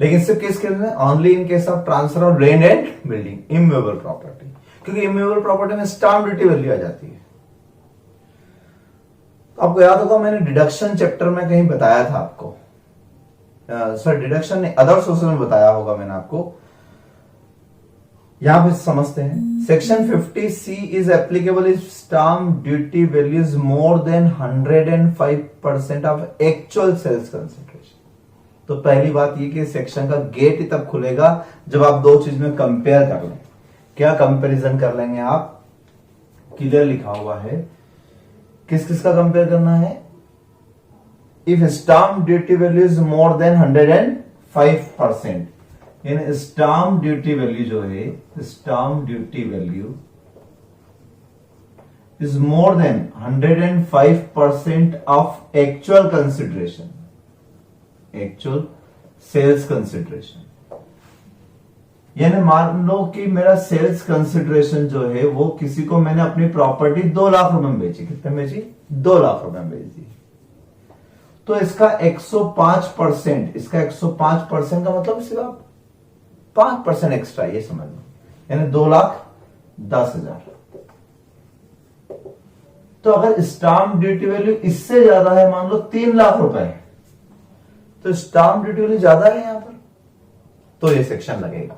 लेकिन सिर्फ किस केस में, only in case of transfer of land and building, immovable property, क्योंकि इमूवेबल प्रॉपर्टी में स्टाम्प ड्यूटी वैल्यू आ जाती है। आपको याद होगा मैंने डिडक्शन चैप्टर में कहीं बताया था आपको, सर डिडक्शन ने अदर सोर्सेज में बताया होगा मैंने आपको, यहां पे समझते हैं। Section 50C is applicable if stamp duty value is more than 105% of actual sales consideration. तो पहली बात ये कि सेक्शन का गेट ही तब खुलेगा जब आप 2 चीज में कंपेयर कर लें। क्या कंपैरिजन कर लेंगे आप, क्लियर लिखा हुआ है, किस किस का कंपेयर करना है, if stamp duty value is more than 105%, in stamp duty value जो है, stamp duty value is more than 105% of actual consideration, actual sales consideration. यानी मान लो कि मेरा सेल्स कंसिडरेशन जो है वो किसी को मैंने अपनी प्रॉपर्टी 2 लाख रुपए में बेची, कितने में बेची, 2 लाख रुपए में बेच दी, तो इसका 105%, इसका 105% का मतलब सिर्फ 5% एक्स्ट्रा, ये समझ लो, यानी 2,10,000। तो अगर स्टाम्प ड्यूटी वैल्यू इससे ज्यादा है, मान लो 3 लाख रुपए है, तो स्टाम्प ड्यूटी वैल्यू ज्यादा है यहां पर, तो ये सेक्शन लगेगा।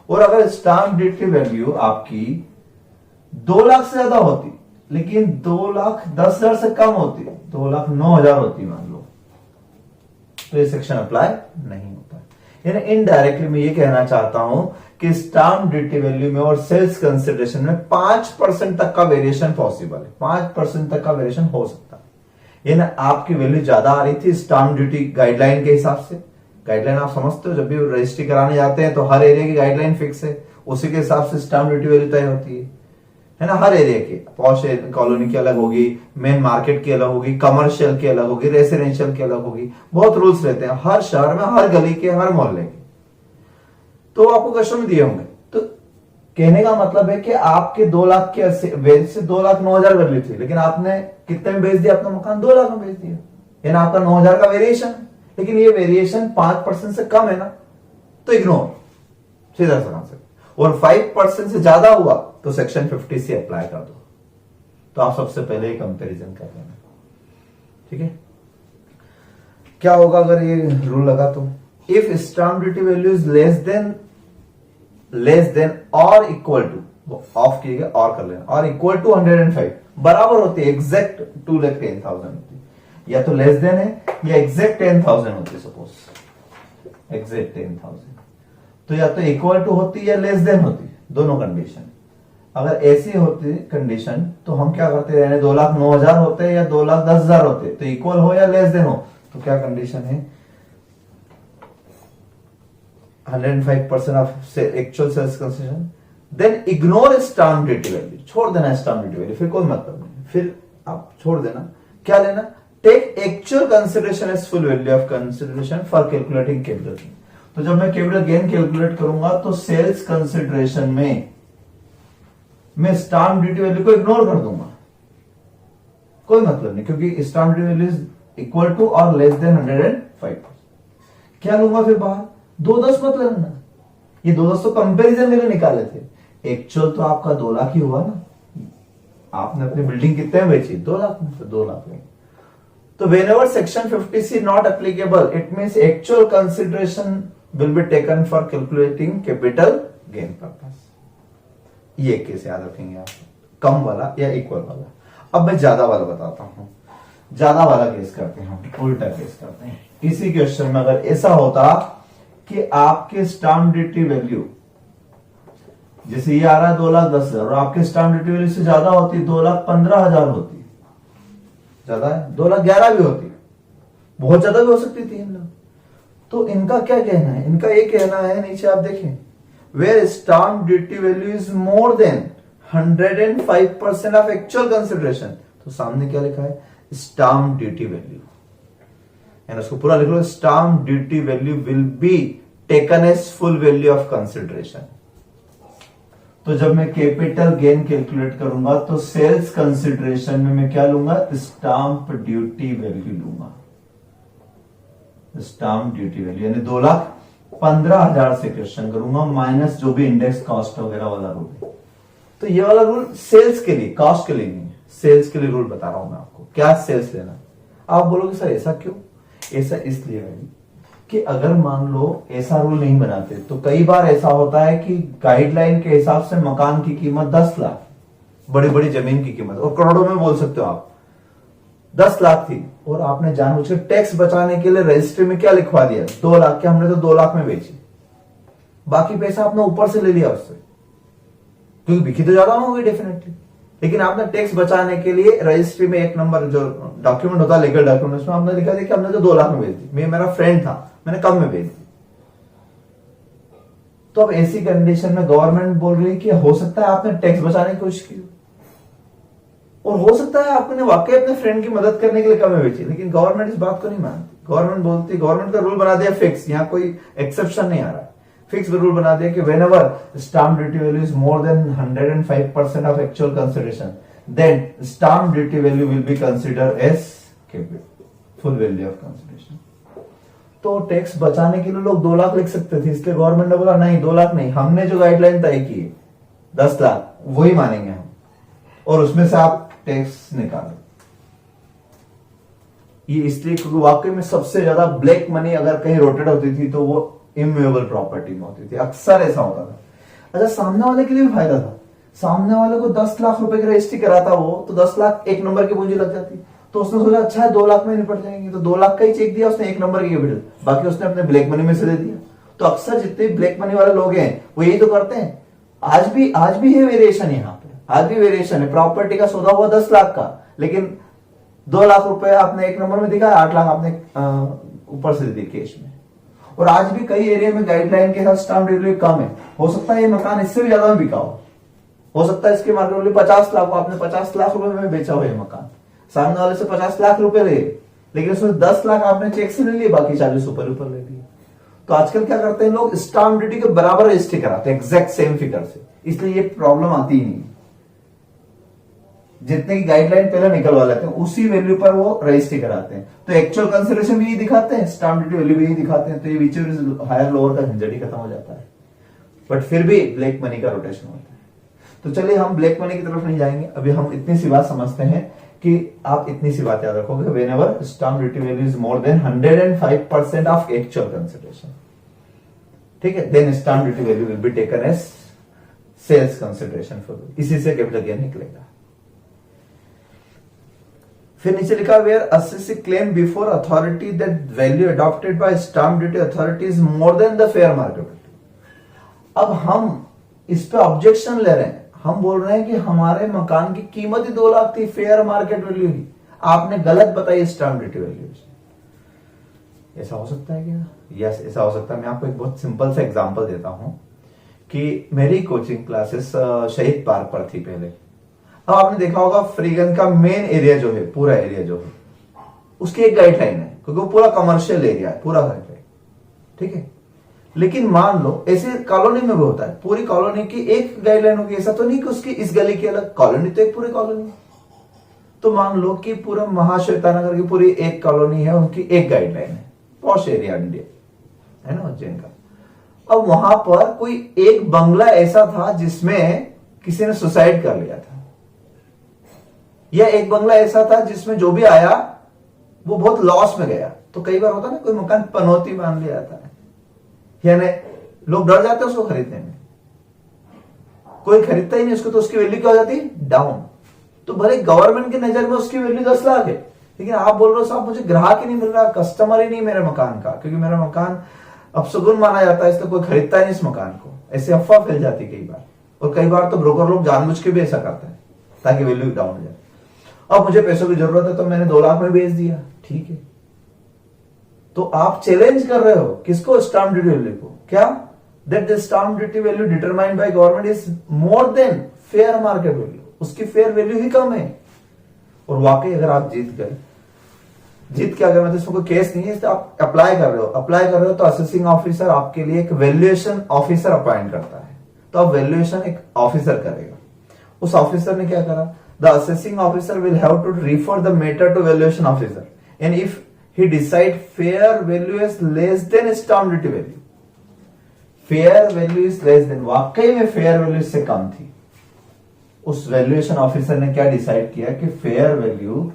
और अगर स्टाम्प ड्यूटी वैल्यू आपकी 2 लाख से ज्यादा होती लेकिन 2,10,000 से कम होती, 2,09,000 होती मान लो, तो ये सेक्शन अप्लाई नहीं होता। यानी इनडायरेक्टली मैं ये कहना चाहता हूं कि स्टाम्प ड्यूटी वैल्यू में और सेल्स कंसिडरेशन में 5% तक का वेरिएशन पॉसिबल है, 5% तक का वेरिएशन हो सकता है। यानी आपकी वैल्यू ज्यादा आ रही थी स्टाम्प ड्यूटी गाइडलाइन के हिसाब से, गाइडलाइन आप समझते हो, जब भी रजिस्ट्री कराने जाते हैं तो हर एरिया की गाइडलाइन फिक्स है, उसी के हिसाब से स्टाम्प ड्यूटी वैल्यू तय होती है ना। हर एरिया की, पॉश कॉलोनी की अलग होगी, मेन मार्केट की अलग होगी, कमर्शियल की अलग होगी, रेसिडेंशियल की अलग होगी, बहुत रूल्स रहते हैं हर शहर में, हर गली के, हर मोहल्ले के। तो आपको क्वेश्चन में दिए होंगे। तो कहने का मतलब है कि आपके 2 लाख के वैल्यू से 2,09,000 वैल्यू थी, लेकिन आपने कितने में बेच दिया अपना मकान, 2 लाख में बेच दिया, यानी आपका 9,000 का वेरिएशन। लेकिन ये वेरिएशन 5% से कम है ना, तो इग्नोर, सीधा सा कांसेप्ट। और 5% से ज्यादा हुआ तो सेक्शन 50C अप्लाई कर दो। तो आप सबसे पहले ही कंपैरिजन कर लेना, ठीक है। क्या होगा अगर ये रूल लगा तो, if stamp duty value is less then और इक्वल टू, ऑफ किएगा और कर लेना, और इक्वल टू 105, बराबर होती है, एग्जैक्ट 2,10,000 होती है, या तो लेस देन है या एग्जैक्ट 10,000 होती है, सपोज एग्जैक्ट 10,000, तो या तो इक्वल टू होती या लेस देन होती, दोनों कंडीशन। अगर ऐसी होती कंडीशन तो हम क्या करते, यानी 2,09,000 होते या 2,10,000 होते, तो इक्वल हो या लेस देन हो, तो क्या कंडीशन है, 105% of actual sales consideration, then ignore stamp duty value, छोड़ देना स्टाम्प ड्यूटी वैल्यू, फिर कोई मतलब नहीं, फिर आप छोड़ देना। क्या लेना, take actual consideration as full value of consideration for calculating capital gain. तो जब मैं कैपिटल गेन कैलकुलेट करूंगा तो सेल्स कंसिडरेशन में मैं स्टाम्प ड्यूटी वैल्यू को इग्नोर कर दूंगा, कोई मतलब नहीं, क्योंकि stamp duty value is equal to और लेस देन 105। क्या लूंगा फिर बाहर, 210 मत लेना, ये 210 तो कंपेरिजन मेरे निकाले थे, एक्चुअल तो आपका 2 लाख ही हुआ ना, आपने अपनी बिल्डिंग कितने में बेची, 2 लाख में, तो 2 लाख में। तो whenever section 50C not applicable, it means actual consideration will be taken for calculating capital gain purpose। ये केस याद रखेंगे आप, कम वाला या इक्वल वाला। अब मैं ज्यादा वाला बताता हूं, ज्यादा वाला केस करते हैं, उल्टा केस करते हैं। इसी क्वेश्चन में अगर ऐसा होता कि आपके स्टाम्प ड्यूटी वैल्यू, जैसे ये आ रहा है 2,10,000 और आपके स्टाम्प ड्यूटी वैल्यू से ज्यादा होती, 2,15,000 होती, ज्यादा है 2,11,000 भी होती, बहुत ज्यादा भी हो सकती थी इन लोग। तो इनका क्या कहना है, इनका ये कहना है, नीचे आप देखें, where stamp duty value is more than 105% of actual consideration. तो सामने क्या लिखा है, स्टाम्प ड्यूटी वैल्यू, एंड उसको पूरा लिख लो, stamp duty value will be taken as full value of consideration. तो जब मैं कैपिटल गेन कैलकुलेट करूंगा तो सेल्स कंसिडरेशन में मैं क्या लूंगा, स्टाम्प ड्यूटी वैल्यू लूंगा, स्टाम्प ड्यूटी वैल्यू, यानी 2,15,000 से क्वेश्चन करूंगा, माइनस जो भी इंडेक्स कॉस्ट वगैरह वाला रूल है। तो ये वाला रूल सेल्स के लिए, कॉस्ट के लिए नहीं है, सेल्स के लिए रूल बता रहा हूं मैं आपको, क्या सेल्स लेना। आप बोलोगे सर ऐसा क्यों, ऐसा इसलिए है कि अगर मान लो ऐसा रूल नहीं बनाते तो कई बार ऐसा होता है कि गाइडलाइन के हिसाब से मकान की कीमत 10 लाख, बड़ी बड़ी जमीन की कीमत, और करोड़ों में बोल सकते हो आप, 10 लाख थी, और आपने जानबूझकर टैक्स बचाने के लिए रजिस्ट्री में क्या लिखवा दिया, 2 लाख के, हमने तो 2 लाख में बेची, बाकी पैसा आपने ऊपर से ले लिया उससे, क्योंकि बिकी तो ज्यादा होगी डेफिनेटली, लेकिन आपने टैक्स बचाने के लिए रजिस्ट्री में एक नंबर जो डॉक्यूमेंट होता है, लीगल डॉक्यूमेंट, उसमें आपने लिखा दिया कि हमने तो 2 लाख में बेच दी, मेरा फ्रेंड था, मैंने कम में बेच दी। तो अब ऐसी कंडीशन में गवर्नमेंट बोल रही है कि हो सकता है आपने टैक्स बचाने की कोशिश की, और हो सकता है आपने वाकई अपने फ्रेंड की मदद करने के लिए कम में बेची, लेकिन गवर्नमेंट इस बात को नहीं मानती। गवर्नमेंट बोलती, गवर्नमेंट का रूल बना दिया फिक्स, यहां कोई एक्सेप्शन नहीं आ रहा है, फिक्स रूल बना दिया कि whenever stamp duty value is more than 105% of actual consideration, then stamp duty value will be considered as full value of consideration। तो टैक्स बचाने के लिए लोग 2 लाख लिख सकते थे, इसलिए गवर्नमेंट ने बोला नहीं 2 लाख नहीं, हमने जो गाइडलाइन तय की है 10 लाख वही मानेंगे हम, और उसमें से आप टैक्स निकालो। ये इसलिए क्योंकि वाकई में सबसे ज्यादा ब्लैक मनी अगर कहीं रोटेट होती थी तो वो इमूवेबल प्रॉपर्टी में होती थी, अक्सर ऐसा होता था। अच्छा, सामने वाले के लिए भी फायदा था, सामने वाले को 10 लाख रुपए की रजिस्ट्री कराता वो, तो 10 लाख एक नंबर की पूंजी लग जाती, तो उसने सोचा अच्छा है 2 लाख में निपट जाएंगे, तो 2 लाख का ही चेक दिया उसने, एक नंबर की कैपिटल, बाकी उसने अपने ब्लैक मनी में से दे दिया। तो अक्सर जितने ब्लैक मनी वाले लोग हैं वो यही तो करते हैं। आज भी है वेरिएशन, यहाँ पे आज भी वेरिएशन है, प्रॉपर्टी का सौदा हुआ 10 लाख का, लेकिन 2 लाख रुपए आपने एक नंबर में दिखा, 8 लाख आपने ऊपर से दे दी कैश में। और आज भी कई एरिया में गाइडलाइन के साथ स्टाम्प ड्यूटी कम है, हो सकता है ये मकान इससे भी ज्यादा में बिका हो सकता है इसकी मार्केट वैल्यू 50 लाख, आपने 50 लाख रुपए में बेचा हो ये मकान, सामने वाले से 50 लाख रुपए ले, लेकिन उसमें 10 लाख आपने चेक से ले लिए, बाकी 40 ऊपर ले लिए। तो आजकल क्या करते हैं लोग, स्टाम्प ड्यूटी के बराबर रजिस्ट्री कराते हैं एग्जैक्ट सेम फिगर से, इसलिए ये प्रॉब्लम आती ही नहीं। जितने की गाइडलाइन पहले निकलवा लेते हैं उसी वैल्यू पर वो रजिस्ट्री कराते हैं, तो एक्चुअल कंसिडरेशन भी यही दिखाते हैं, स्टाम्प ड्यूटी वैल्यू भी यही दिखाते हैं, तो ये विच हायर लोअर का झंझट ही खत्म हो जाता है। बट फिर भी ब्लैक मनी का रोटेशन होता है। तो चलिए हम ब्लैक मनी की तरफ नहीं जाएंगे, अभी हम इतनी सी बात समझते हैं कि आप इतनी सी बात याद रखोगे, whenever stamp duty value is more than 105% of actual consideration, ठीक है, then stamp duty value will be taken as sales consideration for, इसी से कैपिटल गेन निकलेगा। फिर नीचे लिखा where assessee claim before authority that value adopted by stamp duty authority is more than the fair market value. अब हम इस पे ऑब्जेक्शन ले रहे हैं, हम बोल रहे हैं कि हमारे मकान की कीमत ही 2 लाख थी, फेयर मार्केट वैल्यू ही आपने गलत बताई स्टाम्प ड्यूटी वैल्यू से। ऐसा हो सकता है क्या? यस, ऐसा हो सकता है। मैं आपको एक बहुत सिंपल सा एग्जांपल देता हूं कि मेरी कोचिंग क्लासेस शहीद पार्क पर थी पहले। अब आपने देखा होगा फ्रीगंज का मेन एरिया जो है, पूरा एरिया जो है, उसकी एक गाइडलाइन है, क्योंकि वो पूरा कमर्शियल एरिया है, पूरा गाइडलाइन, ठीक है। लेकिन मान लो ऐसे कॉलोनी में भी होता है, पूरी कॉलोनी की एक गाइडलाइन होगी, ऐसा तो नहीं कि उसकी इस गली की अलग, कॉलोनी तो एक पूरी कॉलोनी। तो मान लो कि पूरा महाश्वेता नगर की पूरी एक कॉलोनी है, उनकी एक गाइडलाइन है, पॉश एरिया इंडिया है ना उज्जैन का। अब वहां पर कोई एक बंगला ऐसा था जिसमें किसी ने सुसाइड कर लिया था, या एक बंगला ऐसा था जिसमें जो भी आया वो बहुत लॉस में गया। तो कई बार होता है ना, कोई मकान पनौती मान लिया जाता है, यानी लोग डर जाते हैं उसको खरीदने में, कोई खरीदता ही नहीं उसको, तो उसकी वैल्यू क्या हो जाती है, डाउन। तो भले गवर्नमेंट की नजर में उसकी वैल्यू 10 लाख है, लेकिन आप बोल रहे हो साहब मुझे ग्राहक ही नहीं मिल रहा, कस्टमर ही नहीं मेरे मकान का, क्योंकि मेरा मकान अपशगुन माना जाता है, इसलिए कोई खरीदता ही नहीं इस मकान को। ऐसी अफवाह फैल जाती है कई बार, और कई बार तो ब्रोकर लोग जानबूझ के भी ऐसा करते हैं ताकि वैल्यू डाउन हो जाए। अब मुझे पैसों की जरूरत है तो मैंने 2 लाख में बेच दिया, ठीक है। तो आप चैलेंज कर रहे हो किसको, स्टाम्प ड्यूटी वैल्यू को। क्या, that the stamp duty value determined by government is more then fair market value, उसकी फेयर वैल्यू ही कम है। और वाकई अगर आप जीत गए, जीत क्या गए मतलब इसमें कोई केस नहीं है, आप अप्लाई कर रहे हो तो असेसिंग ऑफिसर आपके लिए एक वैल्यूएशन ऑफिसर अपॉइंट करता है, तो अब वैल्यूएशन एक ऑफिसर करेगा। उस ऑफिसर ने क्या करा, the assessing officer will have to refer the matter to valuation officer and if he decide fair value is less than stamp duty value, fair value is less than, वाकई में फेयर वैल्यू से कम थी, उस वैल्यूएशन ऑफिसर ने क्या डिसाइड किया कि फेयर वैल्यू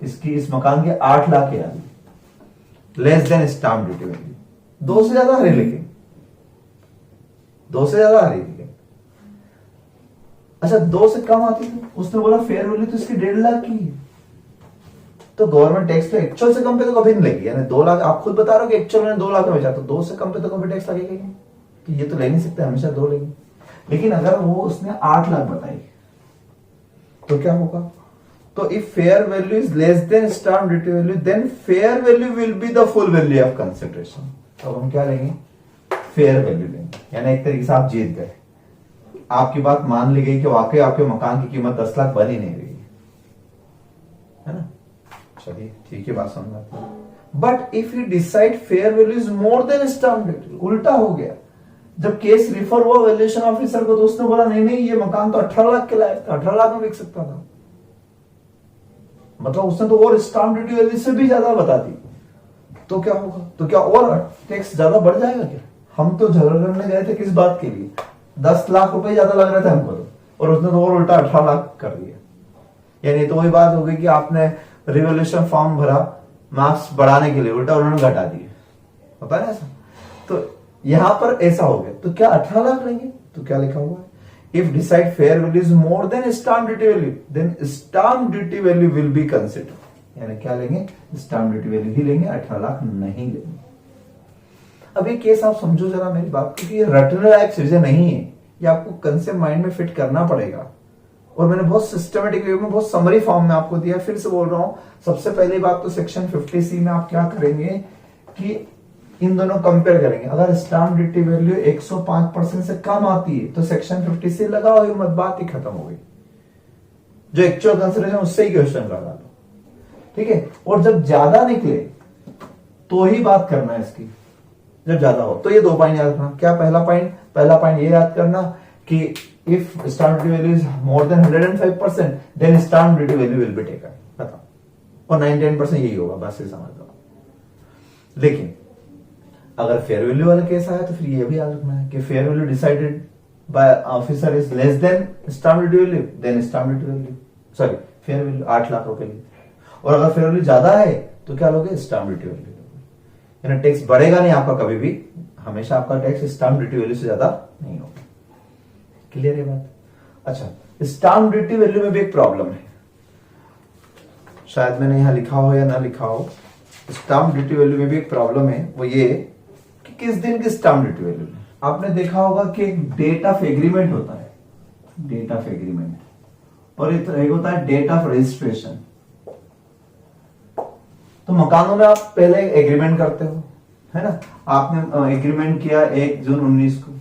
इसकी इस मकान के 8 लाख है, less than stamp duty value, 2 से ज्यादा हरी, लेकिन 2 से ज्यादा हरी, लेकिन अच्छा 2 से कम आती थी, उसने बोला फेयर वैल्यू तो इसकी 1.5 लाख की है, तो गवर्नमेंट टैक्स तो एक्चुअल से कम पे तो कभी नहीं लेगी, यानी 2 लाख आप खुद बता रहे हो कि एक्चुअल में 2 लाख में बेचा, तो 2 से कम पे तो कभी टैक्स लगेगा, तो ये तो ले नहीं सकते, हमेशा 2 लेंगे। लेकिन अगर वो उसने 8 लाख बताई तो क्या होगा, तो if fair value is less than stamp duty value then fair value will be the full value of consideration. तो हम क्या लेंगे, फेयर वैल्यू लेंगे, यानी एक तरीके से आप जीत गए, आपकी बात मान ली गई कि वाकई आपके मकान की कीमत 10 लाख बन ही नहीं रही है ना। चलिए ठीक है, बात समझ आती है। But if you decide fair value is more than stamp duty, उल्टा हो गया, जब केस रिफर हुआ वैल्यूएशन ऑफिसर को तो उसने बोला नहीं नहीं ये मकान तो 18 लाख के लायक था, 18 लाख में बिक सकता था, मतलब उसने तो और स्टाम्प ड्यूटी वैल्यू से भी ज्यादा बता दी, तो क्या होगा, तो क्या और टैक्स ज्यादा बढ़ जाएगा क्या। हम तो झगड़ा करने गए थे किस बात के लिए, 10 लाख रुपए ज्यादा लग रहे थे हमको तो, और उसने तो और उल्टा 18 लाख कर दिया। यानी तो वही बात हो गई कि आपने रिवोल्यूशन फॉर्म भरा मार्क्स बढ़ाने के लिए, उल्टा उन्होंने घटा दिए, होता है ना ऐसा। तो यहां पर ऐसा हो गया, तो क्या 18 लाख लेंगे, तो क्या लिखा हुआ है, if decide fair value is more than stamp duty value then stamp duty value will be consider, यानी क्या लेंगे, स्टाम्प ड्यूटी वैल्यू ही लेंगे, 18 लाख नहीं लेंगे। अब ये केस आप समझो जरा मेरी बात, क्योंकि ये रटने लायक चीजें नहीं है, ये आपको कंसेप्ट माइंड में फिट करना पड़ेगा, और मैंने बहुत सिस्टमेटिक वे में बहुत समरी फॉर्म में आपको दिया। फिर से बोल रहा हूं, सबसे पहली बात तो सेक्शन 50C में आप क्या करेंगे कि इन दोनों कंपेयर करेंगे। अगर स्टाम्प ड्यूटी वैल्यू 105% से कम आती है तो सेक्शन 50C लगाओ, ये बात ही खत्म हो गई, जो एक्चुअल कंसिडरेशन उससे ही क्वेश्चन लगा दो, ठीक है। और जब ज्यादा निकले तो ही बात करना है इसकी, जब ज्यादा हो तो ये 2 पॉइंट याद रखना। क्या पहला पॉइंट ये याद करना कि if stamp duty value is more than 105% then stamp duty value will be taken, खत्म। और 99% यही होगा, बस ये समझ लो। लेकिन अगर फेयर वैल्यू वाला केस आया तो फिर ये भी याद रखना है कि fair value decided by officer is less than stamp duty value then stamp duty value, sorry fair value 8 lakh रुपए की, और अगर फेयर वैल्यू ज्यादा है तो क्या लोगे, स्टाम्प ड्यूटी वैल्यू, यानी टैक्स बढ़ेगा नहीं आपका कभी भी, हमेशा आपका टैक्स स्टाम्प ड्यूटी वैल्यू से ज्यादा नहीं होगा। क्लियर है बात। अच्छा, स्टाम्प ड्यूटी वैल्यू में भी एक प्रॉब्लम है, शायद मैंने यहां लिखा हो या ना लिखा हो। स्टाम्प ड्यूटी वैल्यू में भी एक प्रॉब्लम है, वो ये कि किस दिन की स्टाम्प ड्यूटी वैल्यू है। आपने देखा होगा कि एक डेट ऑफ एग्रीमेंट होता है, डेट ऑफ एग्रीमेंट, और एक होता है डेट ऑफ रजिस्ट्रेशन। तो मकानों में आप पहले एग्रीमेंट करते हो, है ना। आपने एग्रीमेंट किया 1 जून 19 को,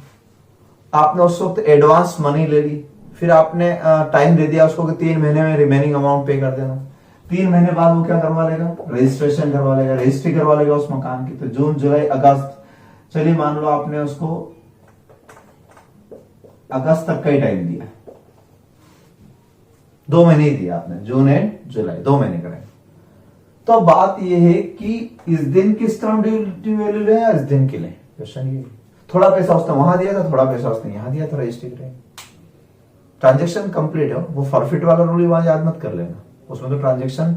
आपने उस वक्त एडवांस मनी ले ली, फिर आपने टाइम दे दिया उसको कि 3 महीने में रिमेनिंग अमाउंट पे कर देना। 3 महीने बाद वो क्या करवा लेगा, रजिस्ट्रेशन करवा लेगा, रजिस्ट्री करवा लेगा उस मकान की। तो जून जुलाई अगस्त, चलिए मान लो आपने उसको अगस्त तक का ही टाइम दिया, 2 महीने ही दिया आपने, जून एंड जुलाई 2 महीने करेंगे। तो बात यह है कि इस दिन की स्टैम्प ड्यूटी वैल्यू लें या इस दिन की लें, क्वेश्चन ये। थोड़ा पैसा उसने वहां दिया था, थोड़ा पैसा उसने यहां दिया था, रजिस्ट्री करेंगे। ट्रांजेक्शन कंप्लीट हो, वो फॉरफिट वाला रूल वहां याद मत कर लेना, उसमें तो ट्रांजेक्शन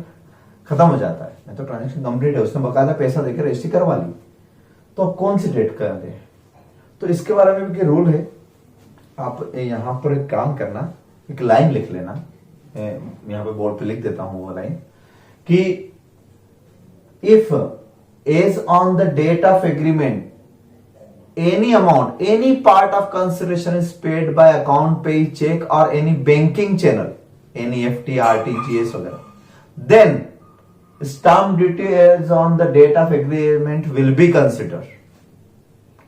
खत्म हो जाता है। नहीं तो ट्रांजेक्शन कंप्लीट है, उसने बकायदा पैसा देकर रजिस्ट्री करवा ली, तो अब कौन सी डेट कर दे। तो इसके बारे में भी रूल है। आप यहां पर एक काम करना, एक लाइन लिख लेना, यहां पे बोर्ड पे लिख देता हूं वो लाइन कि if as on the date of agreement any amount, any part of consideration is paid by account pay check or any banking channel, NEFT, RTGS वगैरह, then stamp duty as on the date of agreement will be considered,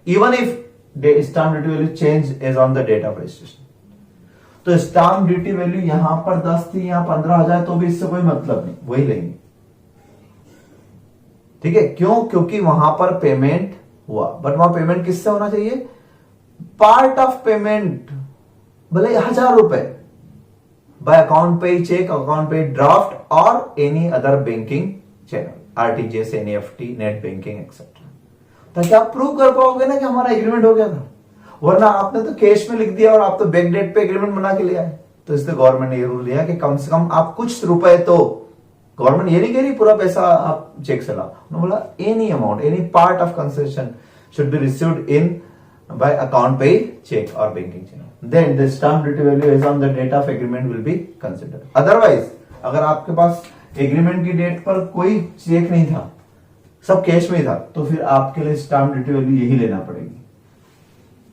even if the stamp duty value change as on the date of registration. तो स्टाम्प ड्यूटी वैल्यू यहां पर 10 थी, यहां 15,000, तो भी इससे कोई मतलब नहीं, वही लेंगे। ठीक है, क्यों? क्योंकि वहां पर पेमेंट हुआ, बट वहां पेमेंट किससे होना चाहिए, पार्ट ऑफ पेमेंट, भले 1,000 रुपए, bye account pay check, account पे ड्राफ्ट और any other banking channel, RTGS, NEFT, net banking etcetera, ताकि आप प्रूव कर पाओगे ना कि हमारा एग्रीमेंट हो गया था। वरना आपने तो कैश में लिख दिया और आप तो बैक डेट पे एग्रीमेंट बना के ले आए। तो इसलिए गवर्नमेंट ने ये रूल लिया कि कम से कम आप कुछ रुपए, तो गवर्नमेंट ये नहीं कह रही पूरा पैसा आप चेक से लाओ, उन्होंने बोला any amount, any part of concession should be received in by account pay cheque और banking channel, then the stamp duty value as on the date of agreement will be considered. Otherwise अगर आपके पास एग्रीमेंट की डेट पर कोई चेक नहीं था, सब कैश में था, तो फिर आपके लिए स्टाम्प ड्यूटी वैल्यू यही लेना पड़ेगी,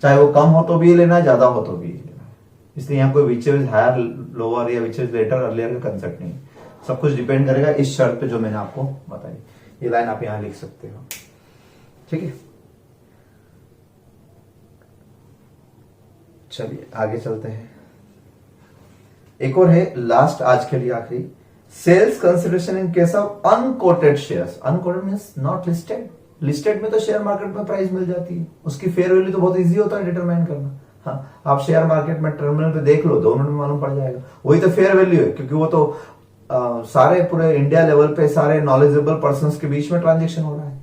चाहे वो कम हो तो भी लेना, ज्यादा हो तो भी लेना। इसलिए यहाँ कोई विच इज हायर लोअर या विच इज लेटर अर्लियर का कंसेप्ट नहीं, सब कुछ डिपेंड करेगा इस शर्त पे जो मैंने आपको बताई। ये लाइन आप यहां लिख सकते हो, ठीक है। चलिए आगे चलते हैं। एक और है लास्ट, आज के लिए आखिरी, sales consideration in case of unquoted shares. Unquoted means not listed. Listed में तो शेयर मार्केट में प्राइस मिल जाती है, उसकी फेयर वैल्यू तो बहुत इजी होता है डिटरमाइन करना। हाँ, आप शेयर मार्केट में टर्मिनल पे देख लो, 2 मिनट में मालूम पड़ जाएगा, वही तो फेयर वैल्यू है, क्योंकि वो तो सारे पूरे इंडिया लेवल पे सारे नॉलेजेबल पर्संस के बीच में ट्रांजेक्शन हो रहा है।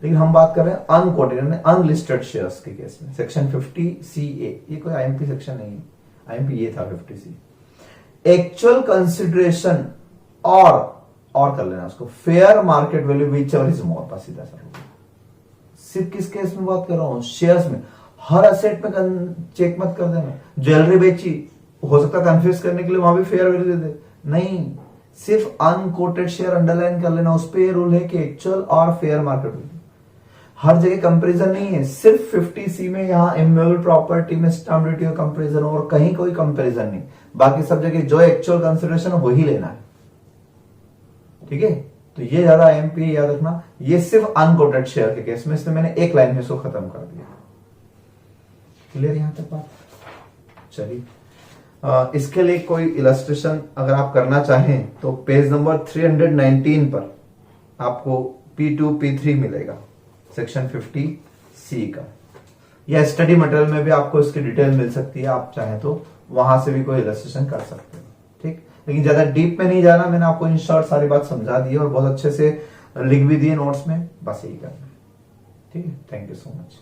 लेकिन हम बात कर रहे हैं अनकोटेड यानी अनलिस्टेड शेयर्स के केस में, सेक्शन 50CA, ये कोई आईएमपी सेक्शन नहीं है, आईएमपी ये था 50C। एक्चुअल कंसिडरेशन और कर लेना उसको, fair market value which ever is more, बस सीधा सा। सिर्फ किस केस में बात कर रहा हूं, शेयर्स में। हर असेट में चेक मत कर देना। ज्वेलरी बेची, हो सकता है कंफ्यूज करने के लिए वहां भी फेयर वैल्यू दे दे, नहीं, सिर्फ अनकोटेड शेयर अंडरलाइन कर लेना, उस पे रूल है कि एक्चुअल और फेयर मार्केट वैल्यू। हर जगह कंपैरिजन नहीं है, सिर्फ 50C में यहाँ इमूवेबल प्रॉपर्टी में स्टैम्प ड्यूटी का कंपैरिजन और कहीं कोई कंपैरिजन नहीं। बाकी सब जगह जो एक्चुअल कंसिडरेशन है वही लेना है, ठीक है। तो ये ज्यादा एमपी याद रखना, ये सिर्फ अनकोटेड शेयर के केस में, इसलिए मैंने एक लाइन में इसको खत्म कर दिया। क्लियर यहां तक बात? चलिए इसके लिए कोई इलस्ट्रेशन अगर आप करना चाहें तो पेज नंबर 319 पर आपको P2 P3 मिलेगा, सेक्शन 50C का, या स्टडी मटेरियल में भी आपको इसकी डिटेल मिल सकती है, आप चाहें तो वहां से भी कोई इलस्ट्रेशन कर सकते हो, ठीक। लेकिन ज्यादा डीप में नहीं जाना, मैंने आपको इन शॉर्ट सारी बात समझा दी और बहुत अच्छे से लिख भी दिए नोट्स में, बस यही करना है, ठीक है। Thank you so much.